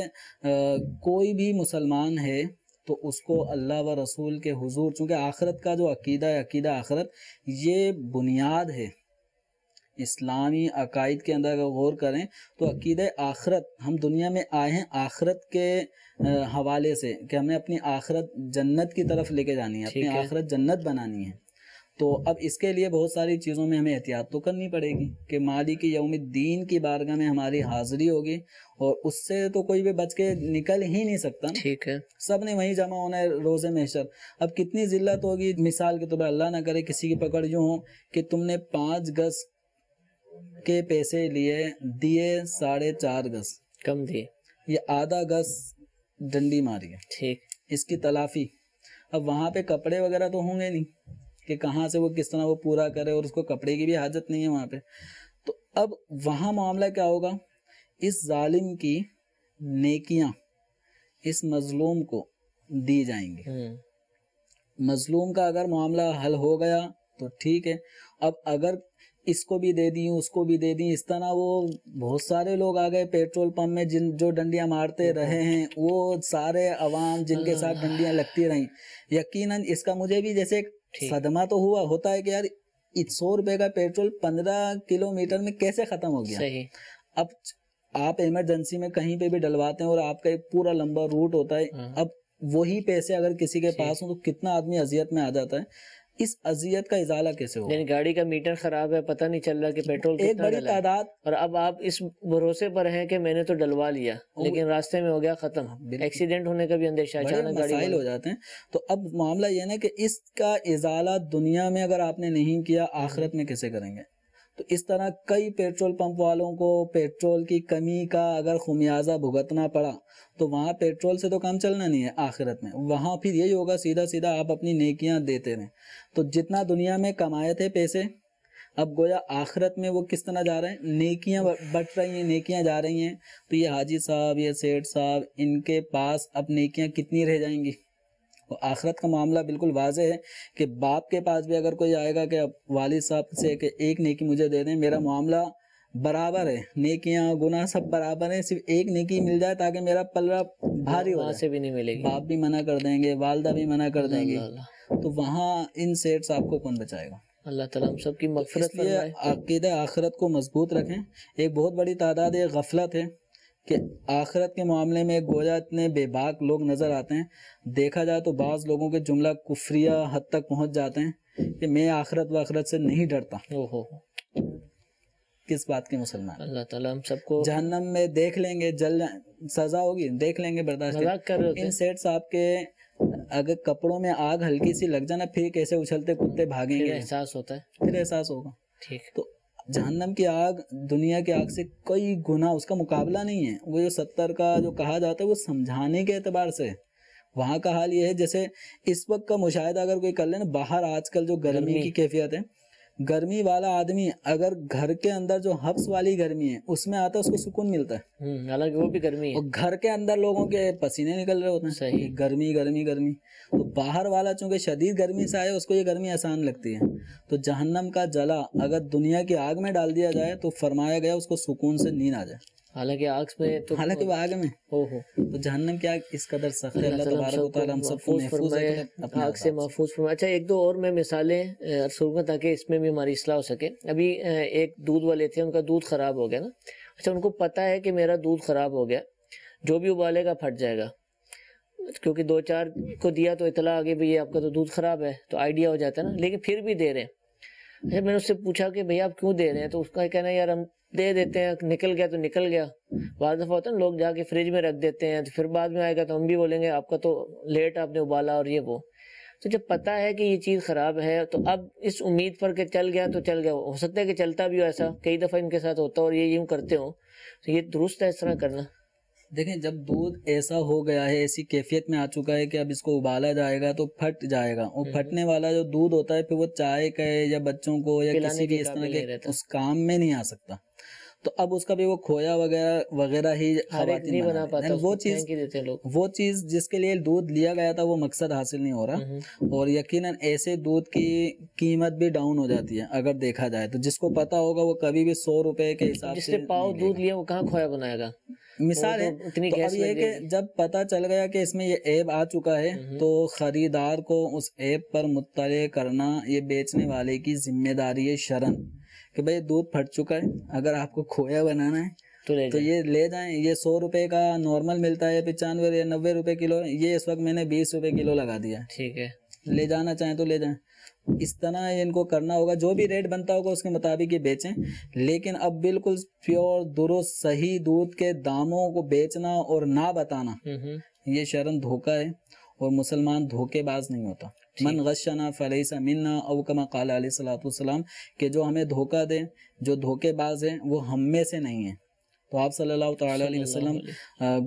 کوئی بھی مسلمان ہے تو اس کو اللہ و رسول کے حضور, چونکہ آخرت کا جو عقیدہ ہے, عقیدہ آخرت, یہ بنیاد ہے اسلامی عقائد کے اندر. اگر غور کریں تو عقیدہ آخرت, ہم دنیا میں آئے ہیں آخرت کے حوالے سے کہ ہمیں اپنی آخرت جنت کی طرف لے کے جانی ہے, اپنی آخرت جنت بنانی ہے. تو اب اس کے لیے بہت ساری چیزوں میں ہمیں احتیاط تو کرنی پڑے گی کہ مالک یوم الدین کی بارگاہ میں ہماری حاضری ہوگی, اور اس سے تو کوئی بھی بچ کے نکل ہی نہیں سکتا. ٹھیک ہے, سب نے وہیں جمع ہونا ہے روز محشر. اب کتنی ذلت ہوگی, مثال کے طور پر اللہ نہ کرے کسی کی پکڑ یوں ہو کہ تم نے 5 گز کے پیسے دیے 4.5 گز کم دیے, یہ آدھا گز ڈنڈی ماری ہے. ٹھیک, اس کی تلافی. اب وہاں پہ کپڑے وغیرہ تو ہوں گے نہیں کہ کہاں سے وہ کس طرح وہ پورا کرے, اور اس کو کپڑے کی بھی حاجت نہیں ہے وہاں پہ. تو اب وہاں معاملہ کیا ہوگا, اس ظالم کی نیکیاں اس مظلوم کو دی جائیں گی. مظلوم کا اگر معاملہ حل ہو گیا تو ٹھیک ہے. اب اگر اس کو بھی دے دیں, اس کو بھی دے دیں, اس طرح وہ بہت سارے لوگ آ گئے پیٹرول پمپ میں جو ڈنڈیاں مارتے رہے ہیں, وہ سارے عوام جن کے ساتھ ڈنڈیاں لگتی رہیں. یقیناً اس کا مجھے بھی جیسے صدمہ تو ہوتا ہے کہ یار 100 روپے کا پیٹرول 15 کلومیٹر میں کیسے ختم ہو گیا. اب آپ ایمرجنسی میں کہیں پہ بھی ڈلواتے ہیں اور آپ کا ایک پورا لمبا روٹ ہوتا ہے, اب وہی پیسے اگر کسی کے پاس ہوں تو کتنا آدمی اذیت میں آ جاتا ہے. اس اذیت کا ازالہ کیسے ہو؟ یعنی گاڑی کا میٹر خراب ہے, پتہ نہیں چل رہا کہ پیٹرول ایک بڑی تعداد, اور اب آپ اس بھروسے پر ہیں کہ میں نے تو ڈلوا لیا لیکن راستے میں ہو گیا ختم, ایکسیڈنٹ ہونے کا بھی اندیشہ, اچانک گاڑی مسائل ہو جاتے ہیں. تو اب معاملہ یہ ہے کہ اس کا ازالہ دنیا میں اگر آپ نے نہیں کیا, آخرت میں کیسے کریں گے؟ تو اس طرح کئی پیٹرول پمپ والوں کو پیٹرول کی کمی کا اگر خمیازہ بھگتنا پڑا تو وہاں پیٹرول سے تو کام چلنا نہیں ہے آخرت میں. وہاں پھر یہی ہوگا سیدھا سیدھا آپ اپنی نیکیاں دیتے رہیں. تو جتنا دنیا میں کمائے تھے پیسے, اب گویا آخرت میں وہ کس طرح جا رہے ہیں, نیکیاں بٹ رہی ہیں, نیکیاں جا رہی ہیں. تو یہ حاجی صاحب, یہ سیٹھ صاحب, ان کے پاس اب نیکیاں کتنی رہ جائیں گی؟ اور آخرت کا معاملہ بالکل واضح ہے کہ باپ کے پاس بھی اگر کوئی آئے گا کہ والد صاحب سے کہ ایک نیکی مجھے دے دیں, میرا معاملہ برابر ہے, نیکیاں گناہ سب برابر ہیں, صرف ایک نیکی مل جائے تاکہ میرا پلڑا بھاری ہو جائے. سے بھی نہیں ملے گی, باپ بھی منع کر دیں گے, والدہ بھی منع کر دیں گی, تو وہاں ان سیٹ صاحب کو کون بچائے گا؟ اللہ تعالیٰ ہم سب کی مغفرت فرمائے. عقیدہ آخرت کو مضبوط رکھیں. ایک بہت بڑی تعداد غفلت ہے کہ آخرت کے معاملے میں گویا اتنے بے باک لوگ نظر آتے ہیں. دیکھا جائے تو بعض لوگوں کے جملہ کفریہ حد تک پہنچ جاتے ہیں کہ میں آخرت و آخرت سے نہیں ڈرتا. کس بات کے مسلمان؟ اللہ تعالیٰ ہم سب کو جہنم میں دیکھ لیں گے, سزا ہوگی, دیکھ لیں گے, برداشت کر. ان سیٹ صاحب کے اگر کپڑوں میں آگ ہلکی سی لگ جانا, پھر کیسے اچھلتے کتے بھاگیں گے, احساس ہوتا ہے, پھر احساس ہوگا. ٹھیک. تو جہنم کی آگ دنیا کی آگ سے کئی گنا اس کا مقابلہ نہیں ہے. وہ جو 70 کا جو کہا جاتا ہے وہ سمجھانے کے اعتبار سے, وہاں کا حال یہ ہے جیسے اس وقت کا مشاہدہ اگر کوئی کر لے نا, باہر آج کل جو گرمی کی کیفیت ہے, گرمی والا آدمی اگر گھر کے اندر جو حبس والی گرمی ہے اس میں آتا ہے اس کو سکون ملتا ہے، حالانکہ وہ بھی گرمی ہے، اور گھر کے اندر لوگوں کے پسینے نکل رہے ہوتے ہیں، صحیح، گرمی گرمی گرمی، تو باہر والا چونکہ شدید گرمی سے آئے اس کو یہ گرمی آسان لگتی ہے۔ تو جہنم کا جلا اگر دنیا کی آگ میں ڈال دیا جائے تو فرمایا گیا اس کو سکون سے نیند آ جائے، حالانکہ آگ میں تو حالانکہ وہ آگ میں، تو جہنم کیا اس قدر سخت ہے۔ اللہ تبارک و تعالیٰ ہم سب کو محفوظ رکھے اپنے آگ سے محفوظ فرمائے۔ اچھا ایک دو اور میں مثالیں عرض کروں گا تاکہ اس میں بھی ہماری اصلاح ہو سکے۔ ابھی ایک دودھ والے تھے، ان کا دودھ خراب ہو گیا نا، اچھا ان کو پتہ ہے کہ میرا دودھ خراب ہو گیا، جو بھی ابالے گا پھٹ جائے گا، کیونکہ دو چار کو دیا تو اطلاع آگے بھی آپ کا تو دودھ خراب ہے، تو آئیڈیا ہو جاتا ہے نا، لیکن پھر بھی دے رہے ہیں۔ اچھا میں نے اس سے پوچھا کہ بھئی آپ کیوں دے رہے ہیں، تو اس کا کہنا ہے یار ہم دے دیتے ہیں، نکل گیا تو نکل گیا۔ بعض دفعہ ہوتا ہے نا لوگ جا کے فریج میں رکھ دیتے ہیں، تو پھر بعد میں آئے گا تو ہم بھی بولیں گے آپ کا تو لیٹ آپ نے ابالا اور یہ وہ۔ تو جب پتہ ہے کہ یہ چیز خراب ہے تو اب اس امید پر کہ چل گیا تو چل گیا، ہو سکتا ہے کہ چلتا بھی ہو، ایسا کئی دفعہ ان کے ساتھ ہوتا ہے اور یہ یوں کرتے ہوں، تو یہ درست ہے اس طرح کرنا؟ دیکھیں جب دودھ ایسا ہو گیا ہے، ایسی کیفیت میں آ چکا ہے کہ اب اس کو ابالا جائے گا تو پھٹ جائے گا، اور پھٹنے والا جو دودھ ہوتا ہے پھر وہ چائے کا یا بچوں کو یا کسی بھی اس طرح کے اس کام میں نہیں آ سکتا، تو اب اس کا بھی وہ کھویا وغیرہ ہی خواتین بنا پاتا، وہ چیز جس کے لیے دودھ لیا گیا تھا وہ مقصد حاصل نہیں ہو رہا، اور یقیناً ایسے دودھ کی قیمت بھی ڈاؤن ہو جاتی ہے اگر دیکھا جائے تو۔ جس کو پتا ہوگا وہ کبھی بھی 100 روپے کے حساب سے جس نے پاؤ دودھ لیا وہ کہاں کھویا بنائے گا، مثال ہے۔ تو اب یہ کہ جب پتہ چل گیا کہ اس میں یہ عیب آ چکا ہے تو خریدار کو اس عیب پر مطلع کرنا یہ بیچنے والے کی ذمہ داری ہے شرعاً، کہ بھئی دودھ پھٹ چکا ہے، اگر آپ کو کھویا بنانا ہے تو یہ لے جائیں، یہ 100 روپے کا نارمل ملتا ہے، 95 یا 90 روپے کلو، یہ اس وقت میں نے 20 روپے کلو لگا دیا، ٹھیک ہے، لے جانا چاہیں تو لے جائیں۔ اس طرح ان کو کرنا ہوگا، جو بھی ریٹ بنتا ہوگا اس کے مطابق یہ بیچیں، لیکن اب بالکل پیور درست صحیح دودھ کے داموں کو بیچنا اور نہ بتانا یہ شرعاً دھوکہ ہے، اور مسلمان دھوکے باز نہیں ہوتا۔ من غشنا فلیس منا، او کما قال علیہ الصلوۃ والسلام، کہ جو ہمیں دھوکہ دے، جو دھوکے باز ہیں وہ ہم میں سے نہیں ہیں۔ تو آپ صلی اللہ تعالیٰ علیہ وسلم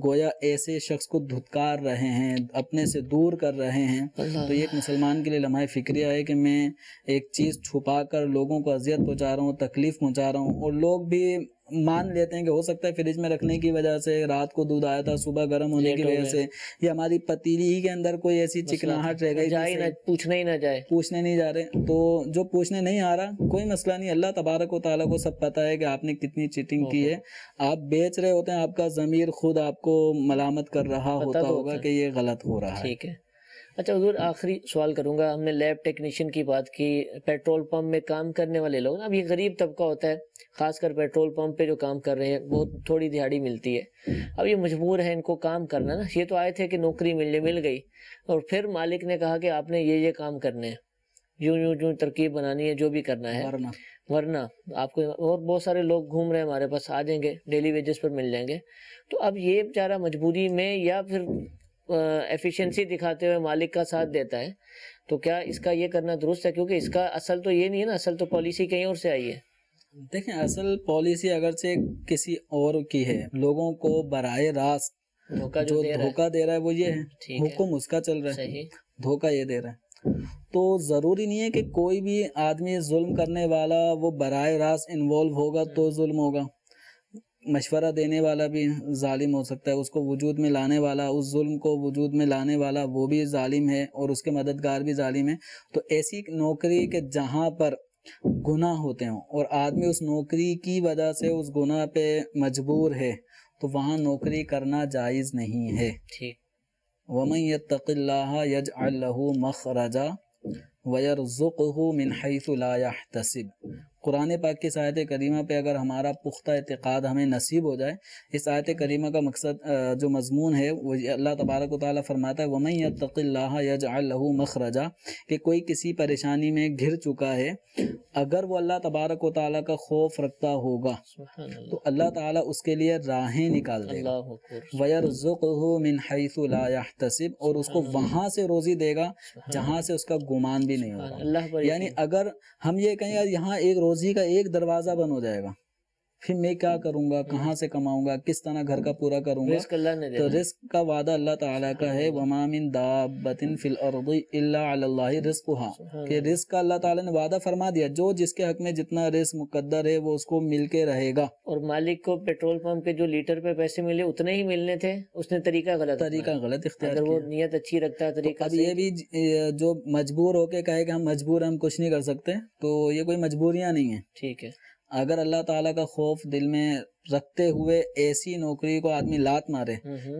گویا ایسے شخص کو دھتکار رہے ہیں، اپنے سے دور کر رہے ہیں۔ تو یہ ایک مسلمان کے لیے لمحہ فکریہ ہے کہ میں ایک چیز چھپا کر لوگوں کو اذیت پہنچا رہا ہوں، تکلیف پہنچا رہا ہوں، اور لوگ بھی مان لیتے ہیں کہ ہو سکتا ہے فریج میں رکھنے کی وجہ سے رات کو دودھ آیا تھا، صبح گرم ہونے کی وجہ سے، یا ہماری پتیلی ہی کے اندر کوئی ایسی چکناہٹ رہ گئی، پوچھنے ہی نہ جائے، پوچھنے نہیں جا رہے، تو جو پوچھنے نہیں آ رہا کوئی مسئلہ نہیں، اللہ تبارک و تعالیٰ کو سب پتہ ہے کہ آپ نے کتنی چیٹنگ کی ہے، آپ بیچ رہے ہوتے ہیں، آپ کا ضمیر خود آپ کو ملامت کر رہا ہوتا ہوگا کہ یہ غلط ہو رہا ہے۔ ٹھیک ہے۔ اچھا حضور آخری سوال کروں گا، ہم نے لیب ٹیکنیشین کی بات کی، پیٹرول پمپ میں کام کرنے والے لوگ، اب یہ غریب طبقہ ہوتا ہے، خاص کر پیٹرول پمپ پہ جو کام کر رہے ہیں بہت تھوڑی دہاڑی ملتی ہے، اب یہ مجبور ہے ان کو کام کرنا نا، یہ تو آئے تھے کہ نوکری مل گئی، اور پھر مالک نے کہا کہ آپ نے یہ کام کرنے ہیں، یوں ترکیب بنانی ہے، جو بھی کرنا ہے، ورنہ آپ کو، اور بہت سارے لوگ گھوم رہے ہیں ہمارے پاس، آ جائیں گے ڈیلی ویجز پر مل جائیں گے، تو اب یہ بیچارہ مجبوری میں یا پھر ایفیشنسی دکھاتے ہوئے مالک کا ساتھ دیتا ہے، تو کیا اس کا یہ کرنا درست ہے؟ کیونکہ اس کا اصل تو یہ نہیں ہے نا، اصل تو پالیسی کہیں اور سے آئی ہے۔ دیکھیں اصل پالیسی اگرچہ کسی اور کی ہے، لوگوں کو براہ راست جو دھوکہ دے رہا ہے وہ یہ ہے، حکم اس کا چل رہا ہے، دھوکہ یہ دے رہا ہے، تو ضروری نہیں ہے کہ کوئی بھی آدمی ظلم کرنے والا وہ براہ راست انوالو ہوگا تو ظلم ہوگا، مشورہ دینے والا بھی ظالم ہو سکتا ہے، اس کو وجود میں لانے والا، اس ظلم کو وجود میں لانے والا وہ بھی ظالم ہے، اور اس کے مددگار بھی ظالم ہے۔ تو ایسی نوکری کہ جہاں پر گناہ ہوتے ہوں اور آدمی اس نوکری کی وجہ سے اس گناہ پہ مجبور ہے تو وہاں نوکری کرنا جائز نہیں ہے۔ وَمَن يَتَّقِ اللَّهَ يَجْعَلْ لَهُ مَخْرَجًا وَيَرْزُقْهُ مِنْ حَيْثُ لَا يَحْتَسِبُ۔ قرآن پاک کی آیت کریمہ پہ اگر ہمارا پختہ اعتقاد ہمیں نصیب ہو جائے، اس آیت کریمہ کا مقصد جو مضمون ہے وہ اللہ تبارک و تعالیٰ فرماتا ہے وَمَن يَتَّقِ اللَّهَ يَجْعَلْ لَهُ مَخْرَجًا، کہ کوئی کسی پریشانی میں گھر چکا ہے، اگر وہ اللہ تبارک و تعالیٰ کا خوف رکھتا ہوگا تو اللہ تعالیٰ اس کے لیے راہیں نکال دے گا، وَيَرْزُقْهُ مِنْ حَيْثُ لَا يَحْتَسِبُ، اور اس کو وہاں سے روزی دے گا جہاں سے اس کا گمان بھی نہیں ہوگا۔ یعنی اگر ہم یہ کہیں یار یہاں ایک روزی کا ایک دروازہ بند ہو جائے گا پھر میں کیا کروں گا، کہاں سے کماؤں گا، کس طرح گھر کا پورا کروں گا. رزق اللہ نے تو دینا. رزق کا وعدہ اللہ تعالیٰ کا ہے. وما من دابۃ فی الارض الا علی اللہ رزقها، کہ رزق کا اللہ تعالیٰ نے وعدہ فرما دیا، جو جس کے حق میں جتنا رزق مقدر ہے وہ اس کو مل کے رہے گا. اور مالک کو پیٹرول پمپ کے جو لیٹر پہ پیسے ملے اتنے ہی ملنے تھے، اس نے طریقہ غلط اختیار اگر وہ کیا. نیت اچھی رکھتا ہے طریقہ اب یہ بھی جو مجبور ہو کے کہے کہ ہم مجبور ہیں، ہم کچھ نہیں کر سکتے، تو یہ کوئی مجبوریاں نہیں ہیں. ٹھیک ہے. اگر اللہ تعالیٰ کا خوف دل میں رکھتے ہوئے ایسی نوکری کو آدمی لات مارے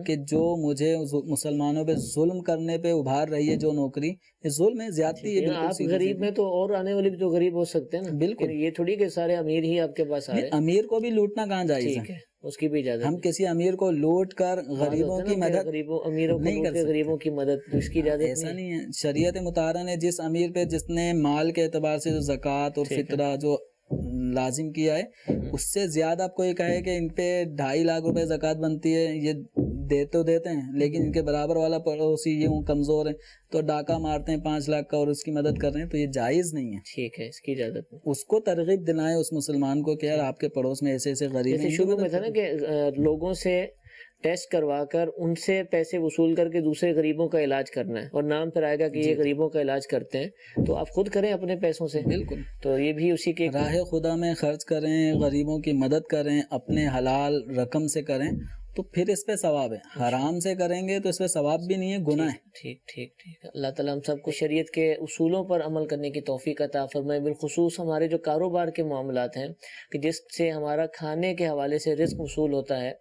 کہ جو مجھے مسلمانوں پہ ظلم کرنے پہ ابھار رہی ہے، جو نوکری یہ ظلم ہے، زیادتی ہے. آپ غریب میں تو اور آنے والے بھی تو غریب ہو سکتے ہیں نا. بالکل. یہ تھوڑی کہ سارے امیر ہی آپ کے پاس آ رہے ہیں. امیر کو بھی لوٹنا کہاں جائز ہے؟ اس کی بھی اجازت. ہم کسی امیر کو لوٹ کر غریبوں کی مدد امیروں نہیں کر سکتے. غریبوں کی مدد اس کی اجازت ایسا نہیں ہے. شریعت مطہرہ نے جس امیر پہ جس نے مال کے اعتبار سے جو زکوٰۃ اور فطرہ جو لازم کیا ہے، اس سے زیادہ آپ کو یہ کہے کہ ان پہ 2.5 لاکھ روپے زکوٰۃ بنتی ہے، یہ دے تو دیتے ہیں، لیکن ان کے برابر والا پڑوسی یہ کمزور ہے تو ڈاکہ مارتے ہیں 5 لاکھ کا اور اس کی مدد کر رہے ہیں، تو یہ جائز نہیں ہے. ٹھیک ہے، اس کی اجازت نہیں. اس کو ترغیب دلائیں اس مسلمان کو کہ یار آپ کے پڑوس میں ایسے ایسے غریب ہیں. شروع میں تھا نا کہ لوگوں سے ٹیسٹ کروا کر ان سے پیسے وصول کر کے دوسرے غریبوں کا علاج کرنا ہے، اور نام پھر آئے گا کہ یہ غریبوں کا علاج کرتے ہیں، تو آپ خود کریں اپنے پیسوں سے. بالکل. تو یہ بھی اسی کے راہ خدا میں خرچ کریں، غریبوں کی مدد کریں، اپنے حلال رقم سے کریں تو پھر اس پہ ثواب ہے. حرام سے کریں گے تو اس پہ ثواب بھی نہیں ہے، گناہ ہے. ٹھیک. اللہ تعالیٰ ہم سب کو شریعت کے اصولوں پر عمل کرنے کی توفیق عطا فرمائے. بالخصوص ہمارے جو کاروبار کے معاملات ہیں کہ جس سے ہمارا کھانے کے حوالے سے رزق وصول ہوتا ہے،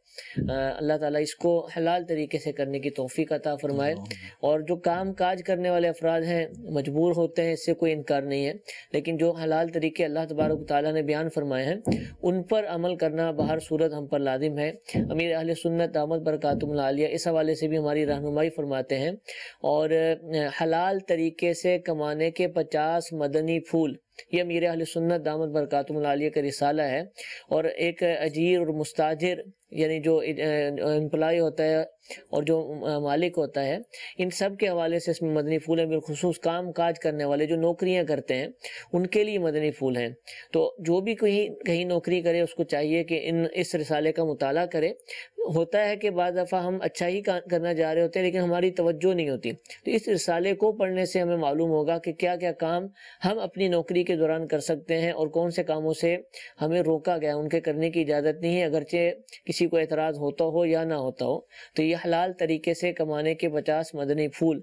اللہ تعالیٰ اس کو حلال طریقے سے کرنے کی توفیق عطا فرمائے. اور جو کام کاج کرنے والے افراد ہیں مجبور ہوتے ہیں، اس سے کوئی انکار نہیں ہے، لیکن جو حلال طریقے اللہ تبارک و تعالیٰ نے بیان فرمائے ہیں ان پر عمل کرنا بہر صورت ہم پر لازم ہے. امیر اہل سنت دامت برکاتہم العالیہ اس حوالے سے بھی ہماری رہنمائی فرماتے ہیں. اور حلال طریقے سے کمانے کے 50 مدنی پھول، یہ امیر اہل سنت دامت برکاتہم العالیہ کا رسالہ ہے. اور ایک اجیر اور مستاجر، یعنی جو امپلائی ہوتا ہے اور جو مالک ہوتا ہے، ان سب کے حوالے سے اس میں مدنی پھول ہیں. بالخصوص کام کاج کرنے والے جو نوکریاں کرتے ہیں ان کے لیے مدنی پھول ہیں. تو جو بھی کہیں نوکری کرے اس کو چاہیے کہ اس رسالے کا مطالعہ کرے. ہوتا ہے کہ بعض دفعہ ہم اچھا ہی کرنا جا رہے ہوتے ہیں لیکن ہماری توجہ نہیں ہوتی، تو اس رسالے کو پڑھنے سے ہمیں معلوم ہوگا کہ کیا کیا کام ہم اپنی نوکری کے دوران کر سکتے ہیں اور کون سے کاموں سے ہمیں روکا گیا، ان کے کرنے کی اجازت نہیں ہے، اگرچہ کسی کو اعتراض ہوتا ہو یا نہ ہوتا ہو. تو یہ حلال طریقے سے کمانے کے 50 مدنی پھول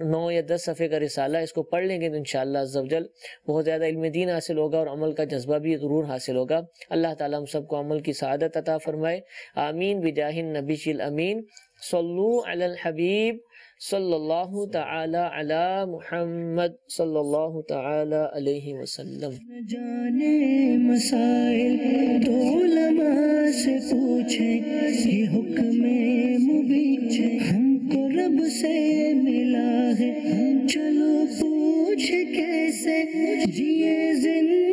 9 یا 10 صفحے کا رسالہ، اس کو پڑھ لیں گے تو انشاءاللہ عز و جل بہت زیادہ علم دین حاصل ہوگا اور عمل کا جذبہ بھی ضرور حاصل ہوگا. اللہ تعالیٰ ہم سب کو عمل کی سعادت عطا فرمائے. آمین بجاہ النبی الامین. صلو علی الحبیب صلی اللہ تعالی علی محمد صلی اللہ تعالی علیہ وسلم. جانے مسائل تو علماء سے پوچھیں، یہ حکم مبین ہم کو رب سے ملا ہے. چلو پوچھ کیسے جیے زندگی